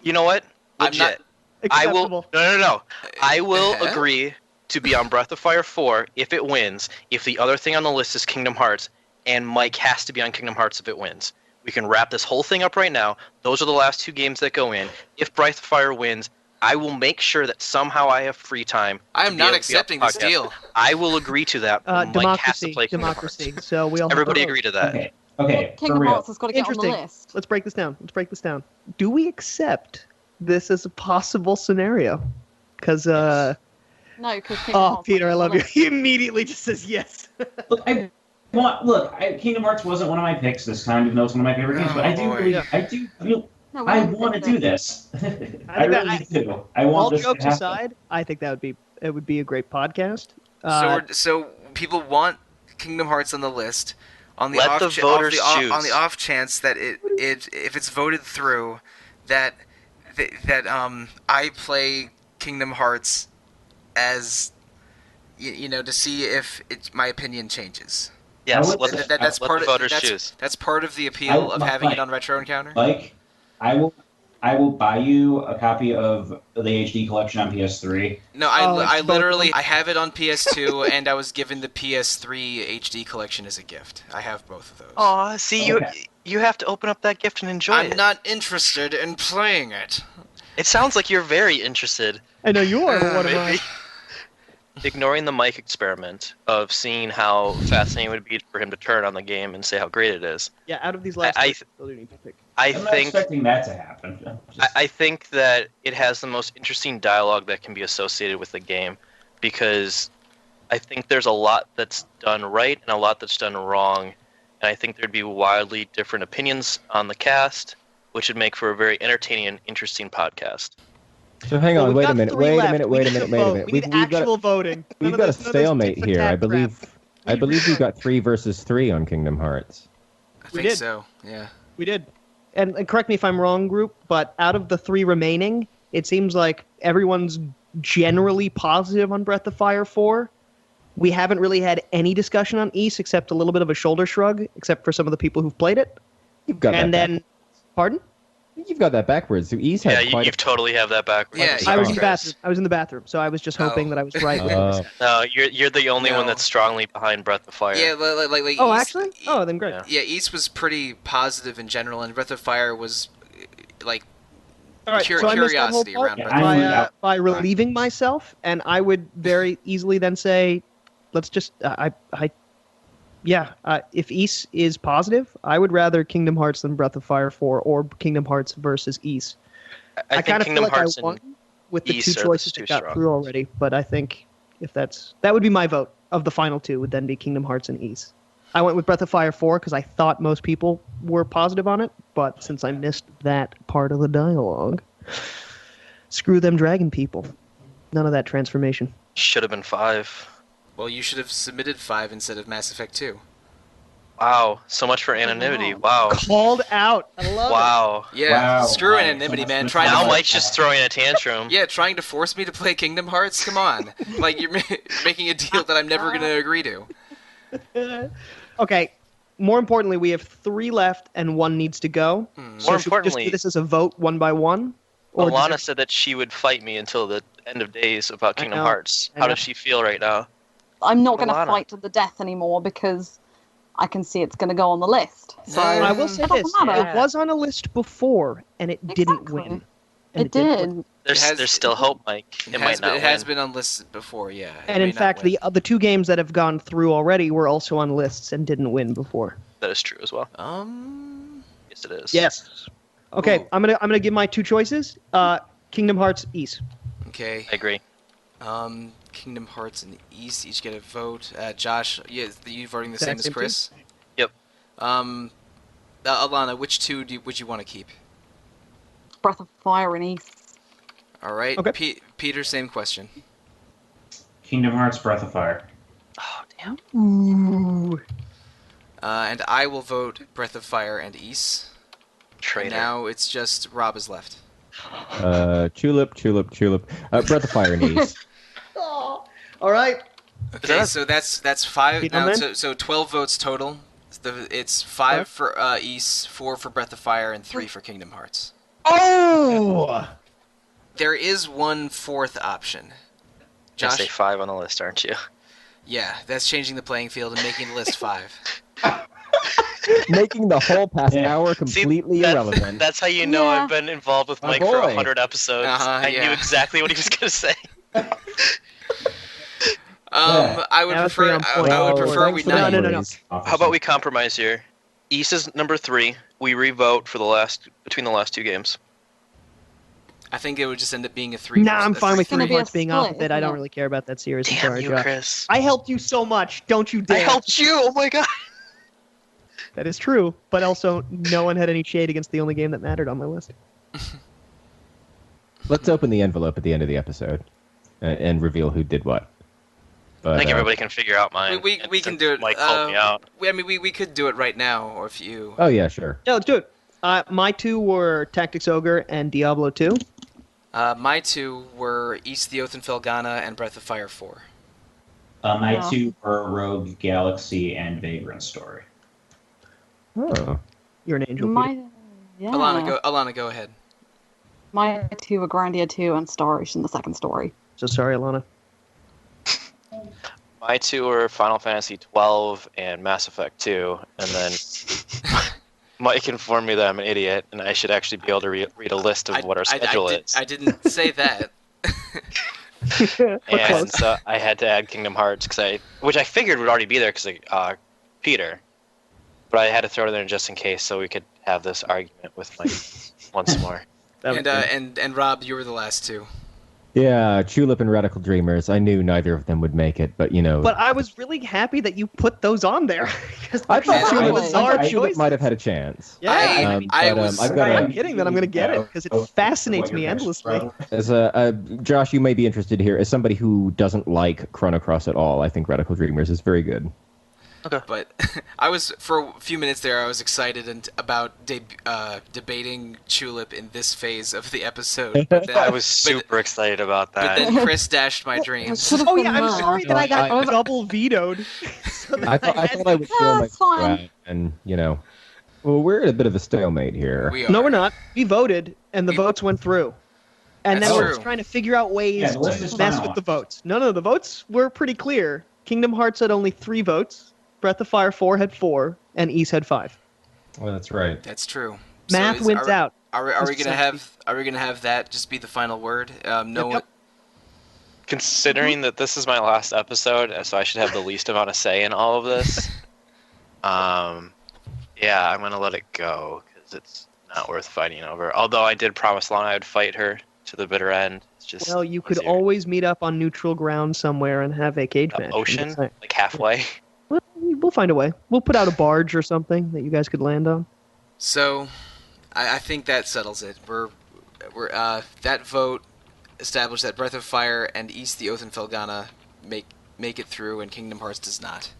B: You know what?
A: I'm
B: Legit.
A: not-
B: I will.
F: Acceptable.
B: No. I will
A: Huh?
B: agree to be on Breath of Fire 4 if it wins. If the other thing on the list is Kingdom Hearts, and Mike has to be on Kingdom Hearts if it wins. We can wrap this whole thing up right now. Those are the last 2 games that go in. If Breath of Fire wins, I will make sure that somehow I have free time.
A: I
B: to
A: am
B: be
A: not
B: able to be on
A: accepting
B: the
A: this
B: podcast.
A: deal.
B: I will agree to that. but Mike has to
F: Democracy.
B: play Kingdom
F: Democracy.
B: Hearts.
F: So we all have
B: Everybody
F: to vote.
B: agree to that.
C: Okay, Okay, for
D: Kingdom
C: real.
D: Hearts has got to get on the
F: Interesting.
D: list.
F: Let's break this down. Do we accept this as a possible scenario? Because
D: No, because Kingdom
F: oh,
D: Hearts.
F: Peter, I
D: went
F: love
D: on
F: you.
D: the
F: He immediately just says yes.
C: Look, Kingdom Hearts wasn't one of my picks this time, even though it's one of my favorite games. But I do
A: boy.
C: really,
F: Yeah.
C: I do feel,
D: No, we
C: I
D: didn't
C: want to
D: pick
C: do
D: it.
C: this. I
F: think
C: really do. I want
F: All
C: this to
F: jokes
C: happen.
F: aside, I think it would be a great podcast.
A: So people want Kingdom Hearts on the list. On the
B: Let
A: off
B: the
A: cha-
B: voters
A: off the,
B: choose.
A: On the off chance that if it's voted through, that I play Kingdom Hearts as to see if my opinion changes.
B: Yes,
C: I would-
B: let the,
A: That's
B: let
A: part
B: the
A: of
B: voters choose.
A: That's part of the appeal of having it on Retro Encounter.
C: Like, I will buy you a copy of the HD collection on PS3.
A: No,
F: Oh,
A: I
F: it's
A: literally
F: both.
A: I have it on PS2 and I was given the PS3 HD collection as a gift. I have both of those.
B: Aw, see,
C: Okay.
B: you have to open up that gift and enjoy
A: I'm
B: it.
A: not interested in playing it.
B: It sounds like you're very interested.
F: I know you are, but what am I?
B: Maybe. Ignoring the mic experiment of seeing how fascinating it would be for him to turn on the game and say how great it is,
F: Yeah, out of these last
B: I
F: three, still do need to pick.
B: I
C: I'm not
B: think
C: expecting that to happen.
B: I think that it has the most interesting dialogue that can be associated with the game, because I think there's a lot that's done right and a lot that's done wrong, and I think there'd be wildly different opinions on the cast, which would make for a very entertaining and interesting podcast.
E: So hang
F: Well,
E: on,
F: we've
E: wait a
F: got
E: minute,
F: three
E: wait a
F: left.
E: minute,
F: We
E: wait a
F: need to
E: minute, wait a
F: vote.
E: minute.
F: We need actual voting.
E: We've
F: None
E: got a
F: of this- none of this
E: stalemate
F: tit for
E: here.
F: tat
E: I believe
F: crap.
E: we've got 3 versus 3 on Kingdom Hearts.
A: I
F: We
A: think
F: did.
A: so. Yeah.
F: We did. And correct me if I'm wrong, group, but out of the 3 remaining, it seems like everyone's generally positive on Breath of Fire 4. We haven't really had any discussion on East except a little bit of a shoulder shrug, except for some of the people who've played it.
E: You've got
F: And
E: that.
F: then, pardon?
E: You've got that backwards. So Ease had
B: Yeah,
E: quite
B: you totally have that backwards.
A: Yeah,
B: I'm
F: I was
B: sorry,
F: in the
B: Chris.
F: bathroom. I was in the bathroom, so I was just hoping
A: Oh.
F: that I was right.
B: No, you're the only
A: No.
B: one that's strongly behind Breath of Fire.
A: Yeah, like
F: Oh,
A: East,
F: actually? Oh, then great.
B: Yeah.
A: Yeah, East was pretty positive in general, and Breath of Fire was like
F: All right, so I missed that whole
A: curiosity
F: part
A: around
C: Yeah,
A: Breath of
C: I'm-
A: Fire.
F: by relieving myself, and I would very easily then say, let's just if East is positive, I would rather Kingdom Hearts than Breath of Fire 4 or Kingdom Hearts versus East.
B: I
F: kind
B: think
F: of feel
B: Kingdom
F: like
B: Hearts
F: I won
B: and
F: with the
B: East
F: two
B: are
F: choices
B: too
F: that got
B: strong.
F: through already, but I think if that would be my vote of the final 2 would then be Kingdom Hearts and East. I went with Breath of Fire 4 because I thought most people were positive on it, but since I missed that part of the dialogue, screw them dragon people. None of that transformation.
B: should have been 5.
A: Well, you should have submitted 5 instead of Mass Effect 2.
B: Wow, so much for anonymity. Wow.
F: Called out. I love it.
B: Wow.
A: Yeah,
C: Wow,
A: screw
C: Mike,
A: anonymity,
C: so
A: man.
C: much
A: Trying
C: for
B: Now
A: to,
C: Mike.
B: Mike's just throwing a tantrum.
A: yeah, trying to force me to play Kingdom Hearts. Come on, like you're making a deal that I'm never going to agree to.
F: Okay. More importantly, we have 3 left and 1 needs to go. So
B: More
F: should we just
B: importantly-
F: do this as a vote one by one? Or does
B: Alana
F: it-
B: said that she would fight me until the end of days about Kingdom
F: know,
B: Hearts.
F: I
B: How
F: know.
B: does she feel right now?
D: I'm not going to
B: Alana.
D: fight to the death anymore because I can see it's going to go on the list. So
F: I will say
D: it doesn't
F: this:
D: matter.
F: it was on a list before, and it didn't
D: Exactly.
F: win. And
D: It did.
B: There's still hope, Mike. It might not
A: It has
B: win.
A: been on lists before, yeah. It
F: And
A: may
F: in
A: not
F: fact,
A: win.
F: the 2 games that have gone through already were also on lists and didn't win before.
B: That is true as well. Yes, it is.
F: Yes. Okay,
A: Ooh.
F: I'm gonna give my 2 choices. Kingdom Hearts East.
A: Okay.
B: I agree.
A: Kingdom Hearts and East each get a vote. Josh, yeah, you voting the same as
F: Same
A: Chris?
B: Yep.
A: Alana, which 2 would you want to keep?
D: Breath of Fire and East.
A: All right.
F: Okay.
A: Peter, same question.
C: Kingdom Hearts, Breath of Fire.
B: Oh, damn.
F: Ooh.
A: And I will vote Breath of Fire and East. And
B: Traitor.
A: now it's just Rob is left.
E: Tulip. Breath of Fire and Ease.
F: All right.
A: Okay,
B: that-
A: so that's 5
F: Pete
A: now.
F: Holman?
A: So 12 votes total. It's 5 for East, 4 for Breath of Fire, and 3 for Kingdom Hearts.
F: Oh.
A: There is one fourth option.
B: You'll say
A: Josh,
B: 5 on the list, aren't you?
A: yeah, that's changing the playing field and making the list 5.
E: Making the whole past
C: Yeah.
E: hour completely irrelevant.
B: That's how you know
D: Yeah.
B: I've been involved with
E: My
B: Mike for
E: boy.
B: 100 episodes. I
A: yeah.
B: knew exactly what he was going to say.
A: I would
F: That was
A: prefer.
F: pretty on point.
A: I would
E: Well,
A: prefer
E: thanks
A: we
E: for the
A: not.
F: No.
E: memories.
B: How about we compromise here? East is number 3. We revote for between the last 2 games.
A: I think it would just end up being a 3.
F: Nah, I'm fine with
D: gonna
F: Kingdom
D: be a
F: Hearts being off
D: split,
F: of it. I
D: isn't
F: don't
D: it?
F: really care about that series. I'm
B: Damn
F: sorry,
B: you,
F: Josh.
B: Chris.
F: I helped you so much. Don't you
B: I
F: dare.
B: helped you. Oh my god.
F: That is true, but also no one had any shade against the only game that mattered on my list.
E: Let's open the envelope at the end of the episode and reveal who did what. But,
B: I think everybody can figure out mine.
A: We can do it.
B: Mike called me out.
A: We could do it right now, or if you.
E: Oh yeah, sure.
F: Yeah, let's do it. My 2 were Tactics Ogre and Diablo 2.
A: My 2 were East the Oath and Felghana and Breath of Fire 4.
C: My
D: Yeah.
C: 2 were Rogue Galaxy and Vagrant Story.
E: Oh.
F: You're an angel. Peter.
A: Alana, go ahead.
D: My 2 were Grandia 2 and Star Ocean, the second story.
F: So sorry, Alana.
B: My 2 were Final Fantasy 12 and Mass Effect 2, and then Mike informed me that I'm an idiot and I should actually be able to read a list of what our schedule is.
A: I didn't say that.
B: And so I had to add Kingdom Hearts which I figured would already be there because Peter, but I had to throw it in there just in case so we could have this argument with Mike once more.
A: And Rob, you were the last 2.
E: Yeah, Tulip and Radical Dreamers. I knew neither of them would make it, but you know.
F: But I was really happy that you put those on there.
E: I thought
D: Tulip-
E: Tulip might have had a chance.
F: Yeah,
E: I've got
F: I'm kidding that I'm going to get it because it fascinates me endlessly.
E: As Josh, you may be interested here. As somebody who doesn't like Chrono Cross at all, I think Radical Dreamers is very good.
B: Okay.
A: But I was, for a few minutes there, I was excited about debating Tulip in this phase of the episode. But then,
B: I was super excited about
A: but
B: that.
A: then Chris dashed my dreams.
F: Oh yeah, I'm sorry that I got
E: I-
F: double vetoed.
E: I thought I would throw my
D: it's fine.
E: out, and well, we're at a bit of a stalemate here.
A: We are.
F: No, we're not. We voted, and the votes went through. And
A: That's
F: then we're
A: true.
F: just trying to figure out ways
C: Yeah, the list is
F: to mess
C: final.
F: with the votes. No, the votes were pretty clear. Kingdom Hearts had only 3 votes. Breath of Fire 4 had 4, and East had 5.
E: Well, that's right.
A: That's true.
F: Math wins out.
A: Are we gonna have that just be the final word?
F: Yep.
B: Considering that this is my last episode, so I should have the least amount of say in all of this, yeah, I'm going to let it go because it's not worth fighting over. Although I did promise Lana I would fight her to the bitter end. It's just
F: Well, you could
B: easier.
F: always meet up on neutral ground somewhere and have a cage match.
B: Ocean, like halfway.
F: Well, we'll find a way. We'll put out a barge or something that you guys could land on.
A: So, I think that settles it. We're that vote established that Breath of Fire and East the Oath and Felghana make it through, and Kingdom Hearts does not.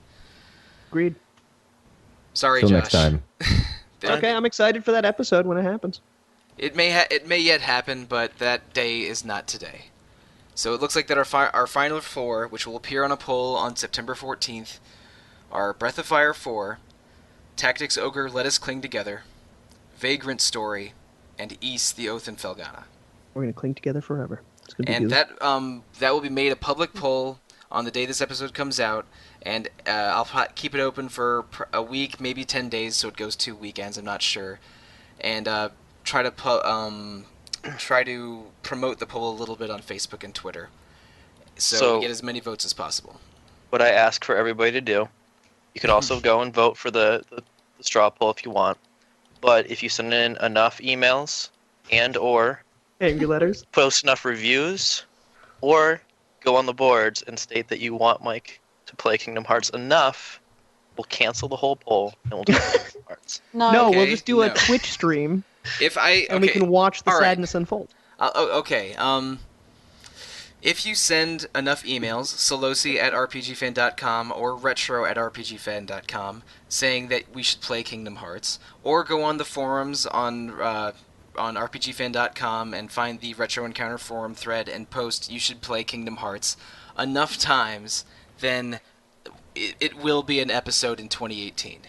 F: Agreed.
A: Sorry,
E: Till
A: Josh.
E: next time.
F: Okay, I'm excited for that episode when it happens.
A: It may yet happen, but that day is not today. So it looks like that our final 4, which will appear on a poll on September 14th, are Breath of Fire 4, Tactics Ogre Let Us Cling Together, Vagrant Story, and East the Oath and Felghana.
F: We're going to cling together forever. It's going to be
A: And
F: beautiful.
A: that will be made a public poll on the day this episode comes out, and I'll keep it open for a week, maybe 10 days, so it goes 2 weekends. I'm not sure, and try to promote the poll a little bit on Facebook and Twitter, so we get as many votes as possible.
B: What I ask for everybody to do, you can also go and vote for the straw poll if you want. But if you send in enough emails and or
F: Angry letters.
B: post enough reviews, or go on the boards and state that you want Mike to play Kingdom Hearts enough, we'll cancel the whole poll and we'll do Kingdom Hearts.
F: No,
A: Okay,
F: we'll just do a
A: no.
F: Twitch stream,
A: And
F: we can watch the
A: All right.
F: sadness unfold.
A: Okay. If you send enough emails, Sollosi@rpgfan.com or retro@rpgfan.com, saying that we should play Kingdom Hearts, or go on the forums on rpgfan.com and find the Retro Encounter forum thread and post "You should play Kingdom Hearts" enough times, then it will be an episode in 2018.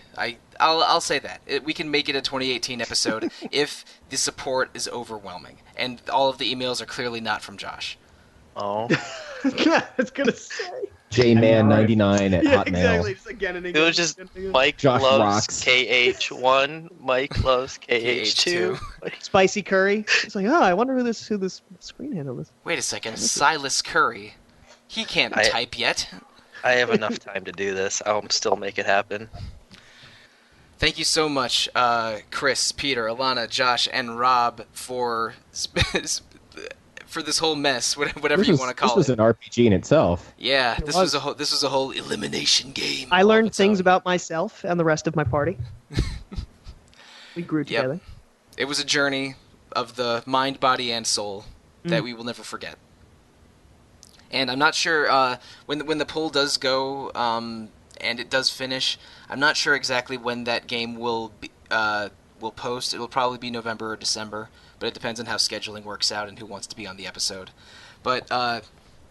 A: I'll say that. We can make it a 2018 episode if the support is overwhelming, and all of the emails are clearly not from Josh.
B: Oh.
F: It's going to say.
E: jman99 at
F: Yeah,
E: Hotmail.
F: exactly. Just again and
B: It
F: again.
B: was just
F: again.
B: Mike
E: Josh
B: loves
E: rocks.
B: KH1, Mike loves KH2.
F: Spicy curry. It's like, I wonder who this screen handle is.
A: Wait a second, Silas Curry. He can't type yet.
B: I have enough time to do this. I'll still make it happen.
A: Thank you so much, Chris, Peter, Alana, Josh, and Rob for this whole mess, whatever you want to call
E: This was
A: it.
E: an RPG in itself.
A: Yeah,
F: It
A: this was
F: was.
A: this was a whole elimination game.
F: I
A: all of
F: learned
A: its
F: things
A: own.
F: about myself and the rest of my party. We grew together.
A: It was a journey of the mind, body, and soul that
F: Mm.
A: we will never forget. And I'm not sure when the poll does go and it does finish. I'm not sure exactly when that game will post. It'll probably be November or December, but it depends on how scheduling works out and who wants to be on the episode. But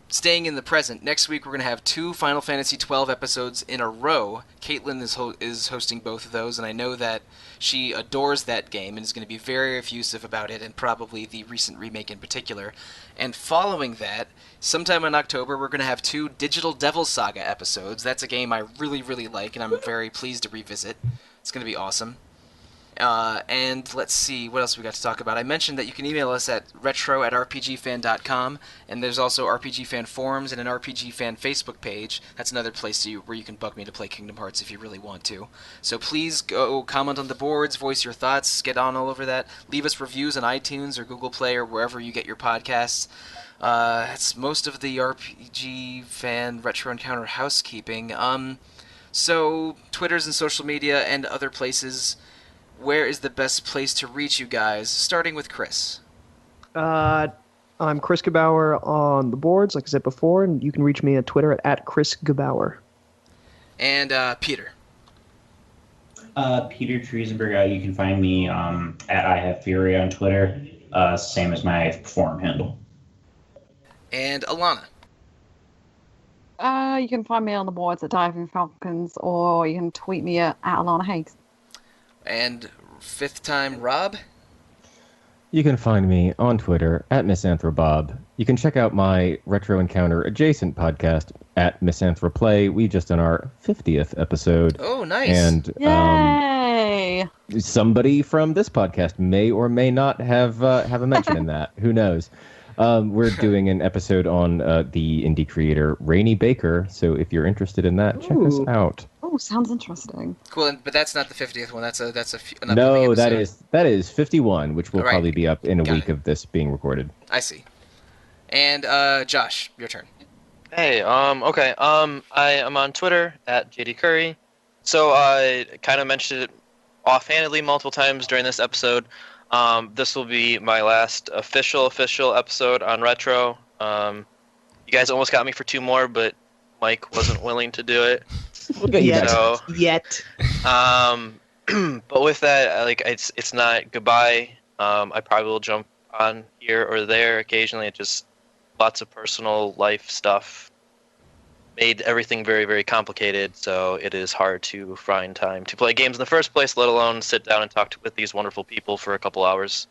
A: staying in the present, next week we're going to have 2 Final Fantasy XII episodes in a row. Caitlin is hosting both of those, and I know that she adores that game and is going to be very effusive about it, and probably the recent remake in particular. And following that, sometime in October, we're going to have 2 Digital Devil Saga episodes. That's a game I really, really like, and I'm very pleased to revisit. It's going to be awesome. And let's see, what else we got to talk about? I mentioned that you can email us at retro@rpgfan.com, and there's also RPG Fan forums and an RPG Fan Facebook page. That's another place where you can bug me to play Kingdom Hearts if you really want to. So please go comment on the boards, voice your thoughts, get on all over that. Leave us reviews on iTunes or Google Play or wherever you get your podcasts. That's most of the RPG Fan Retro Encounter housekeeping. So Twitters and social media and other places. Where is the best place to reach you guys? Starting with Chris.
F: I'm Chris Gebauer on the boards, like I said before, and you can reach me at Twitter at Chris Gebauer.
A: And Peter.
C: Peter Triezenberg. You can find me at I Have Fury on Twitter, same as my forum handle.
A: And Alana.
D: You can find me on the boards at Diving Falcons, or you can tweet me at Alana Hagues.
A: And 5th time, Rob.
E: You can find me on Twitter at MissAnthroBob. You can check out my Retro Encounter adjacent podcast at MissAnthroPlay. We just done our 50th episode.
A: Oh, nice.
E: And
D: Yay!
E: somebody from this podcast may or may not have a mention in that. Who knows? We're doing an episode on the indie creator Rainy Baker. So if you're interested in that, check us
F: Ooh.
E: out.
D: Oh, sounds interesting.
A: Cool, but that's not the 50th one. That's an upcoming
E: No,
A: episode.
E: that is 51, which will
A: All right.
E: probably be up in a
A: Got
E: week
A: it.
E: of this being recorded.
A: I see. And Josh, your turn.
B: Hey, okay. I am on Twitter at JD Curry. So I kind of mentioned it offhandedly multiple times during this episode. This will be my last official episode on Retro. You guys almost got me for 2 more, but Mike wasn't willing to do it.
E: We'll get you
F: Yet.
E: back.
B: So,
F: Yet.
B: but with that, it's not goodbye. I probably will jump on here or there occasionally. It just lots of personal life stuff made everything very, very complicated. So it is hard to find time to play games in the first place, let alone sit down and talk with these wonderful people for a couple hours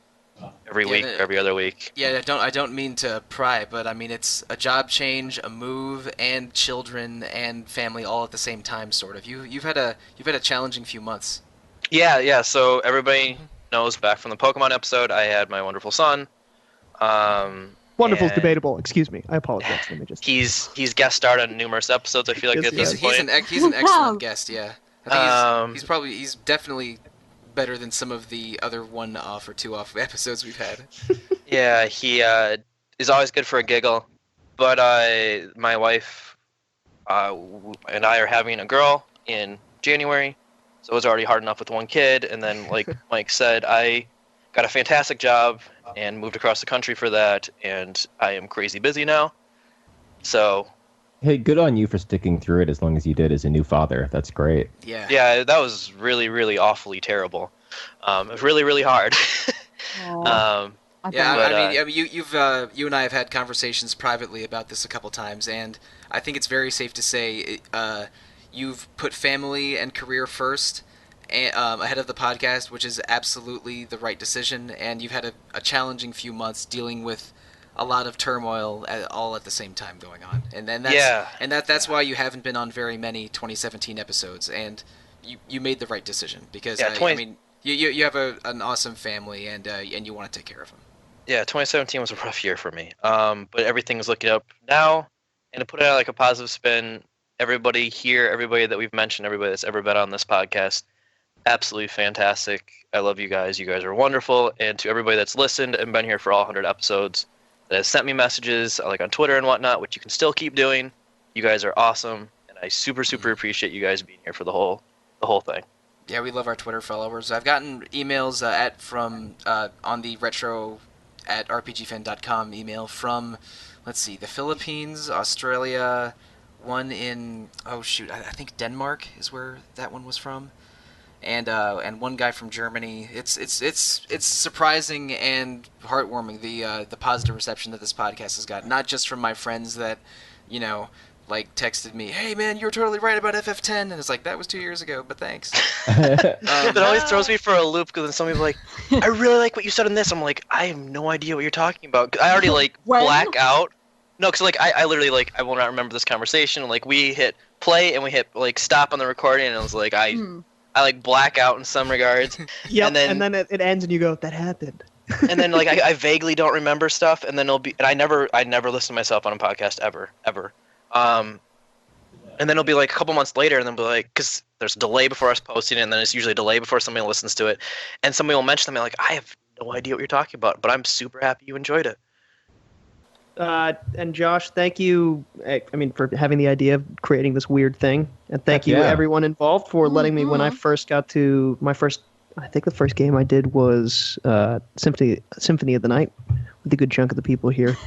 B: every week, every other week.
A: Yeah, I don't mean to pry, but I mean it's a job change, a move, and children and family all at the same time, sort of. You've had a challenging few months.
B: Yeah. So everybody knows back from the Pokemon episode, I had my wonderful son.
F: Wonderful is
B: and
F: debatable. Excuse me. I apologize. Let me just.
B: He's guest starred on numerous episodes. I feel like
F: Yes,
B: at
F: he
B: this
F: is.
B: point.
A: He's an excellent guest. Yeah, I think
B: Um,
A: he's definitely better than some of the other 1-off or 2-off episodes we've had.
B: Yeah, he is always good for a giggle. But my wife and I are having a girl in January, so it was already hard enough with 1 kid. And then, like Mike said, I got a fantastic job and moved across the country for that, and I am crazy busy now. So
E: Hey, good on you for sticking through it as long as you did as a new father. That's great.
B: yeah, that was really, really awfully terrible. It was really, really hard.
D: Oh, I
A: Yeah,
D: bet.
B: But,
A: I mean, you and I have had conversations privately about this a couple times, and I think it's very safe to say you've put family and career first ahead of the podcast, which is absolutely the right decision. And you've had a challenging few months dealing with a lot of turmoil all at the same time going on, and then that's why you haven't been on very many 2017 episodes, and you made the right decision because I mean you have an awesome family and you want to take care of them.
B: Yeah, 2017 was a rough year for me. But everything's looking up now, and to put it out like a positive spin, everybody here, everybody that we've mentioned, everybody that's ever been on this podcast, absolutely fantastic. I love you guys. You guys are wonderful. And to everybody that's listened and been here for all 100 episodes, that has sent me messages like on Twitter and whatnot, which you can still keep doing. You guys are awesome, and I super appreciate you guys being here for the whole thing.
A: Yeah, we love our Twitter followers. I've gotten emails from on the retro@rpgfan.com email from, let's see, the Philippines, Australia, one in I think Denmark is where that one was from, and one guy from Germany. It's surprising and heartwarming the positive reception that this podcast has got. Not just from my friends that, like texted me, "Hey man, you were totally right about FF10," and it's like that was 2 years ago, but thanks.
B: That always throws me for a loop because then somebody's like, "I really like what you said in this." I'm like, I have no idea what you're talking about. I already black out. No, because I literally I will not remember this conversation. Like we hit play and we hit stop on the recording, and I was like, I black out in some regards.
F: Yep,
B: and
F: then it ends and you go, that happened.
B: And then I vaguely don't remember stuff, and then I never listen to myself on a podcast ever. And then it'll be a couple months later, and then be because there's a delay before us posting it, and then it's usually a delay before somebody listens to it, and somebody will mention something I have no idea what you're talking about, but I'm super happy you enjoyed it.
F: And Josh, thank you. For having the idea of creating this weird thing, and thank you everyone involved for letting me. When I first got to I think the first game I did was Symphony of the Night with a good chunk of the people here.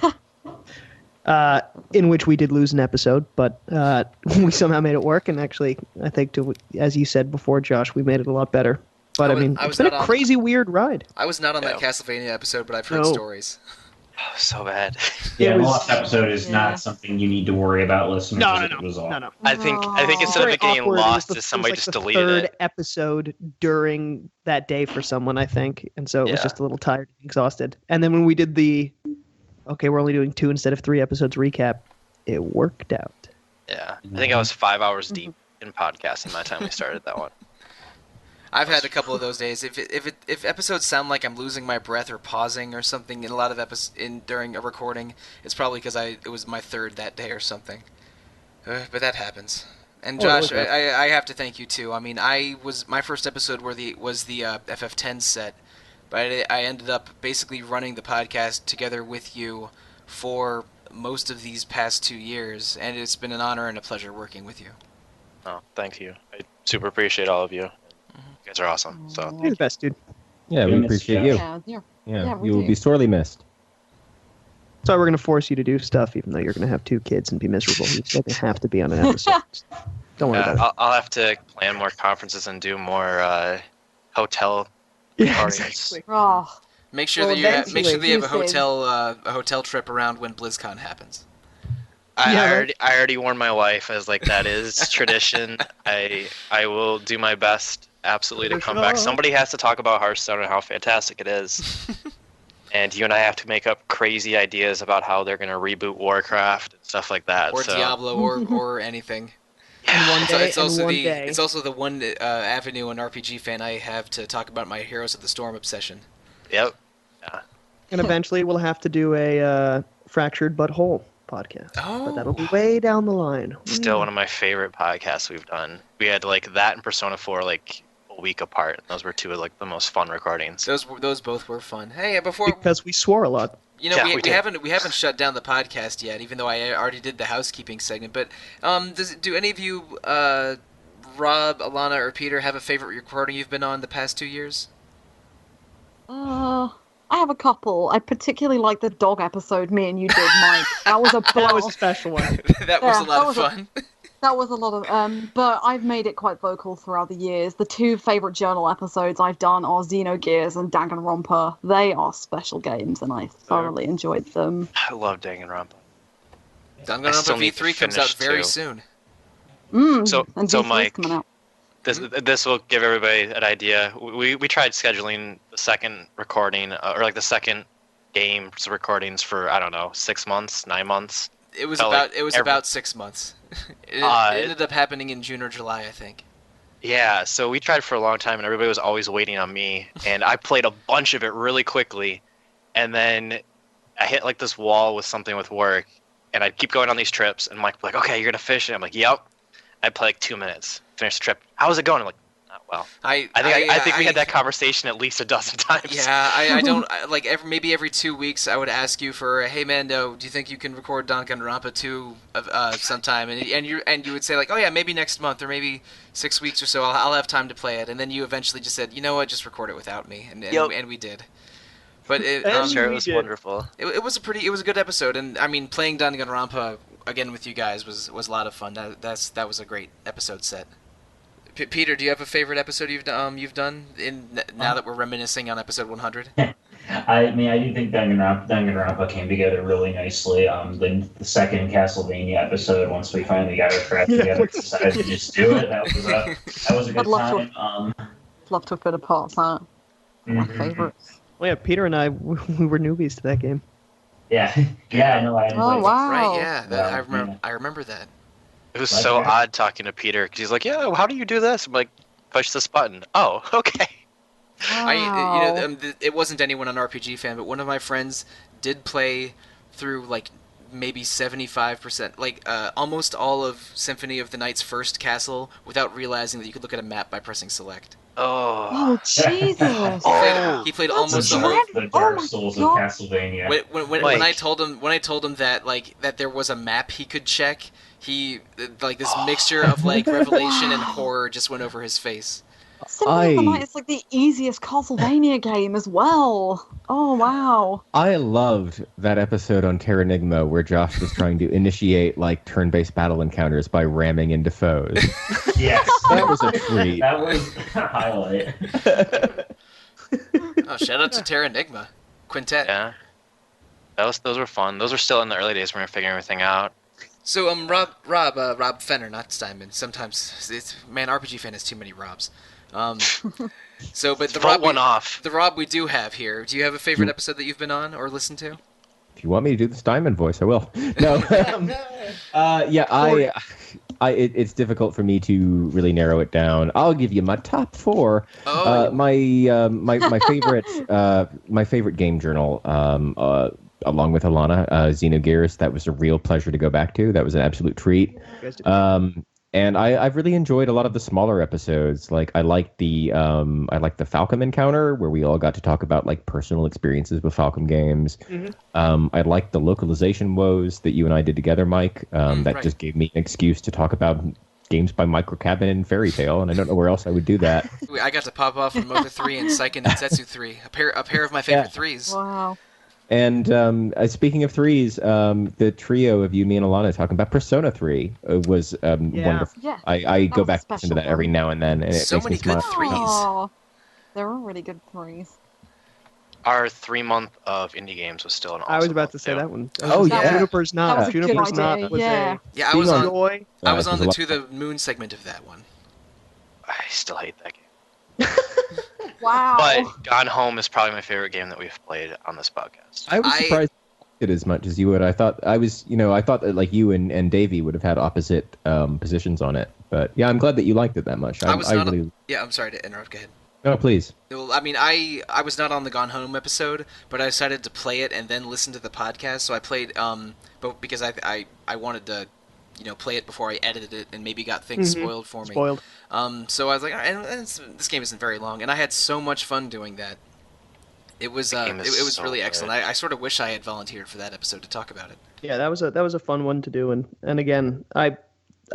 F: In which we did lose an episode, but we somehow made it work. And actually, I think, as you said before, Josh, we made it a lot better. But it's been a crazy, weird ride.
A: I was not on that Castlevania episode, but I've heard stories.
B: Oh, so bad.
C: Yeah, the lost episode is not something you need to worry about listening to. It was off.
B: No. I think instead of it getting lost, somebody just deleted it.
F: Third episode during that day for someone, I think, and so it was just a little tired and exhausted. And then when we did we're only doing 2 instead of 3 episodes recap, it worked out.
B: Yeah, I think I was 5 hours deep in podcasting by the time we started that one.
A: I've had a couple of those days. If episodes sound like I'm losing my breath or pausing or something in a lot of during a recording, it's probably because it was my third that day or something. But that happens. And Josh, I have to thank you too. My first episode was the FF10 set, but I ended up basically running the podcast together with you for most of these past 2 years, and it's been an honor and a pleasure working with you.
B: Oh, thank you. I super appreciate all of you. You guys are awesome. So
F: you're the best, dude.
E: Yeah, we appreciate you.
D: Yeah,
E: you will be sorely missed.
F: So we're going to force you to do stuff, even though you're going to have 2 kids and be miserable. You still have to be on an episode. Don't worry about it.
B: I'll have to plan more conferences and do more hotel parties.
F: Exactly.
D: Oh,
A: Make sure that you have a hotel trip around when BlizzCon happens.
B: I already warned my wife. I was like, that is tradition. I will do my best, absolutely, to come back. Somebody has to talk about Hearthstone and how fantastic it is. And you and I have to make up crazy ideas about how they're going to reboot Warcraft and stuff like that.
A: Or Diablo, or anything.
F: And one day,
A: it's also the one avenue an RPG fan I have to talk about my Heroes of the Storm obsession.
B: Yep. Yeah.
F: And eventually we'll have to do a Fractured But Whole podcast.
A: Oh.
F: But that'll be way down the line.
B: Still one of my favorite podcasts we've done. We had that and Persona 4 a week apart. And those were 2 of the most fun recordings.
A: Those both were fun. Hey,
F: because we swore a lot.
A: We haven't shut down the podcast yet, even though I already did the housekeeping segment. But do any of you, Rob, Alana, or Peter, have a favorite recording you've been on the past 2 years?
D: I have a couple. I particularly like the dog episode me and you did, Mike. That was a blast.
F: That was a special one.
A: That was a lot of fun.
D: That was a lot of but I've made it quite vocal throughout the years. The 2 favorite journal episodes I've done are Xenogears and Danganronpa. They are special games, and I thoroughly enjoyed them.
B: I love Danganronpa.
A: Danganronpa V3 comes out very soon.
B: So Mike,
D: coming out.
B: This will give everybody an idea. We tried scheduling the second recording, or the second game's recordings for 6 months, 9 months.
A: It was about 6 months. It ended up happening in June or July, I think.
B: Yeah, so we tried for a long time, and everybody was always waiting on me. And I played a bunch of it really quickly, and then I hit this wall with something with work, and I'd keep going on these trips, and Mike would be like, "Okay, you're gonna finish it." I'm like, "Yep." I'd play 2 minutes, finish the trip. How was it going? I'm like,
G: Well,
A: I
G: I think we had that conversation at least a dozen times.
A: Yeah, I don't like maybe every 2 weeks I would ask you for, hey man, do you think you can record Danganronpa 2 sometime? And you would say like, oh yeah, maybe next month or maybe 6 weeks or so. I'll have time to play it. And then you eventually just said, you know what, just record it without me, and we did. But
G: I'm sure it was wonderful.
A: It was a good episode, and I mean playing Danganronpa again with you guys was a lot of fun. That was a great episode set. Peter, do you have a favorite episode you've done now that we're reminiscing on episode 100?
C: I mean, I do think Danganronpa came together really nicely. The second Castlevania episode, once we finally got our crap together, decided to just do it. That was a good time.
D: Love to have been a part of that. My favorites.
F: Well, yeah, Peter and I, we were newbies to that game.
C: Yeah, no, I.
D: Oh wow!
A: Right, yeah, I remember that.
G: It was so odd talking to Peter because he's like, "Yeah, well, how do you do this?" I'm like, "Push this button." Oh, okay.
D: Wow.
A: It wasn't anyone on RPG Fan, but one of my friends did play through like maybe 75%, like almost all of Symphony of the Night's first castle without realizing that you could look at a map by pressing select.
D: Oh Jesus!
A: He played almost the whole.
C: The Dark Souls of Castlevania.
A: When I told him that there was a map he could check, he like this mixture of like revelation and horror just went over his face.
D: Symphony of the Night is like the easiest Castlevania game as well. Oh wow!
E: I loved that episode on Terranigma where Josh was trying to initiate like turn-based battle encounters by ramming into foes.
C: Yes,
E: that was a treat.
C: That was a highlight.
A: Oh, shout out to Terranigma Quintet.
G: Yeah, those were fun. Those were still in the early days when we were figuring everything out.
A: So Rob Fenner, not Steinman. Sometimes RPG Fan has too many Robs. But the Rob we do have here. Do you have a favorite episode that you've been on or listened to?
E: If you want me to do the Steinman voice, I will. No, it's difficult for me to really narrow it down. I'll give you my top 4.
A: Oh.
E: My favorite game journal. Along with Alana, Xenogears, that was a real pleasure to go back to. That was an absolute treat. And I've really enjoyed a lot of the smaller episodes. Like I liked the Falcom encounter where we all got to talk about like personal experiences with Falcom games. Mm-hmm. I liked the localization woes that you and I did together, Mike. Just gave me an excuse to talk about games by Microcabin and Fairy Tail, and I don't know where else I would do that.
A: I got to pop off from Moto 3 and Seiken Densetsu 3, a pair of my favorite threes.
D: Wow.
E: And speaking of threes, the trio of you, me, and Alana talking about Persona 3 was wonderful.
D: Yeah.
E: I go back
D: special
E: into that every now and then, and it
A: So
E: makes
A: many
E: me smile.
A: good threes.
D: Oh, there were really good threes.
G: Our 3-month of indie games was still an awesome
F: I was about to
G: month,
F: say
G: too.
F: that one.
E: Oh, yeah.
F: Juniper's
D: That was
F: Knot.
D: a good
F: Juniper's
D: idea,
F: Knot was
D: yeah.
A: Yeah, I was
F: a
A: on.
F: joy.
A: I was on the
E: there's
A: To the Moon segment of that one.
G: I still hate that game.
D: Wow.
G: But Gone Home is probably my favorite game that we've played on this podcast.
E: I was surprised you liked it as much as you would. I thought that like you and Davey would have had opposite positions on it. But yeah, I'm glad that you liked it that much.
A: I'm sorry to interrupt. Go ahead.
E: No, please.
A: Well, I mean, I was not on the Gone Home episode, but I decided to play it and then listen to the podcast. So I played, but because I wanted to, play it before I edited it and maybe got things spoiled for me. So I was like, all right, this game isn't very long, and I had so much fun doing that. It was it was really excellent. I sort of wish I had volunteered for that episode to talk about it.
F: Yeah, that was a fun one to do, and again, I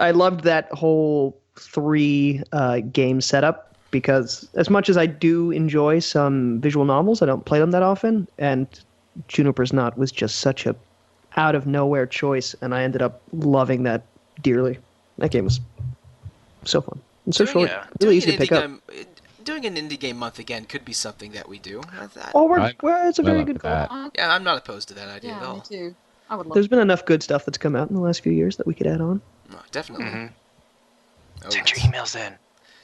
F: loved that whole 3 game setup. Because as much as I do enjoy some visual novels, I don't play them that often. And Juniper's Knot was just such a out of nowhere choice, and I ended up loving that dearly. That game was so fun and so short, really easy to pick up.
A: Doing an indie game month again could be something that we do.
F: It's a very good call.
A: Yeah, I'm not opposed to that idea at all.
D: Me too. I would love.
F: There's been enough good stuff that's come out in the last few years that we could add on.
A: Oh, definitely.
G: Mm-hmm. Send your emails in.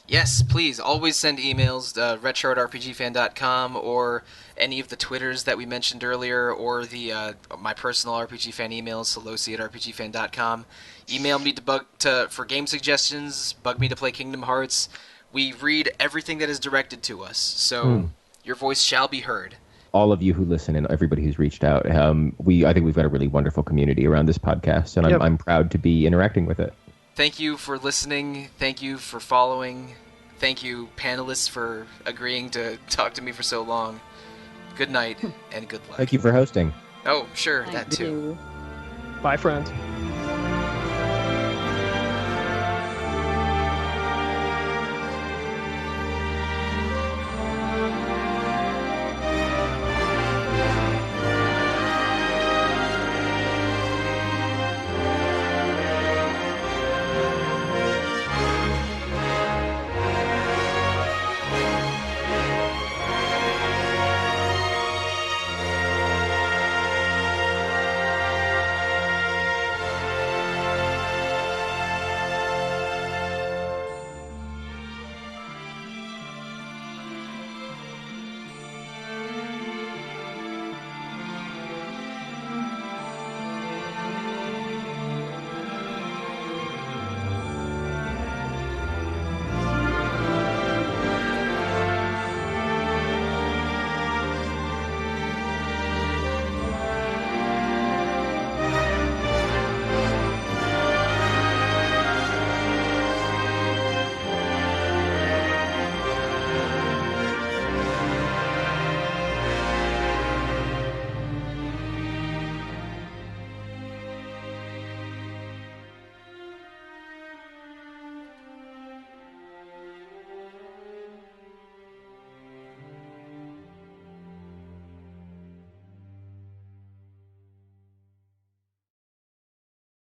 A: Yes, please. Always send emails, retro@rpgfan.com, or any of the Twitters that we mentioned earlier, or the my personal RPG Fan emails, Sollosi@rpgfan.com. Email me for game suggestions, bug me to play Kingdom Hearts. We read everything that is directed to us, so your voice shall be heard.
E: All of you who listen and everybody who's reached out, I think we've got a really wonderful community around this podcast, and I'm proud to be interacting with it.
A: Thank you for listening. Thank you for following. thank you, panelists, for agreeing to talk to me for so long. Good night and good luck.
E: Thank you for hosting.
A: Oh, sure,
D: Thank
A: that too.
D: you.
F: Bye, friends.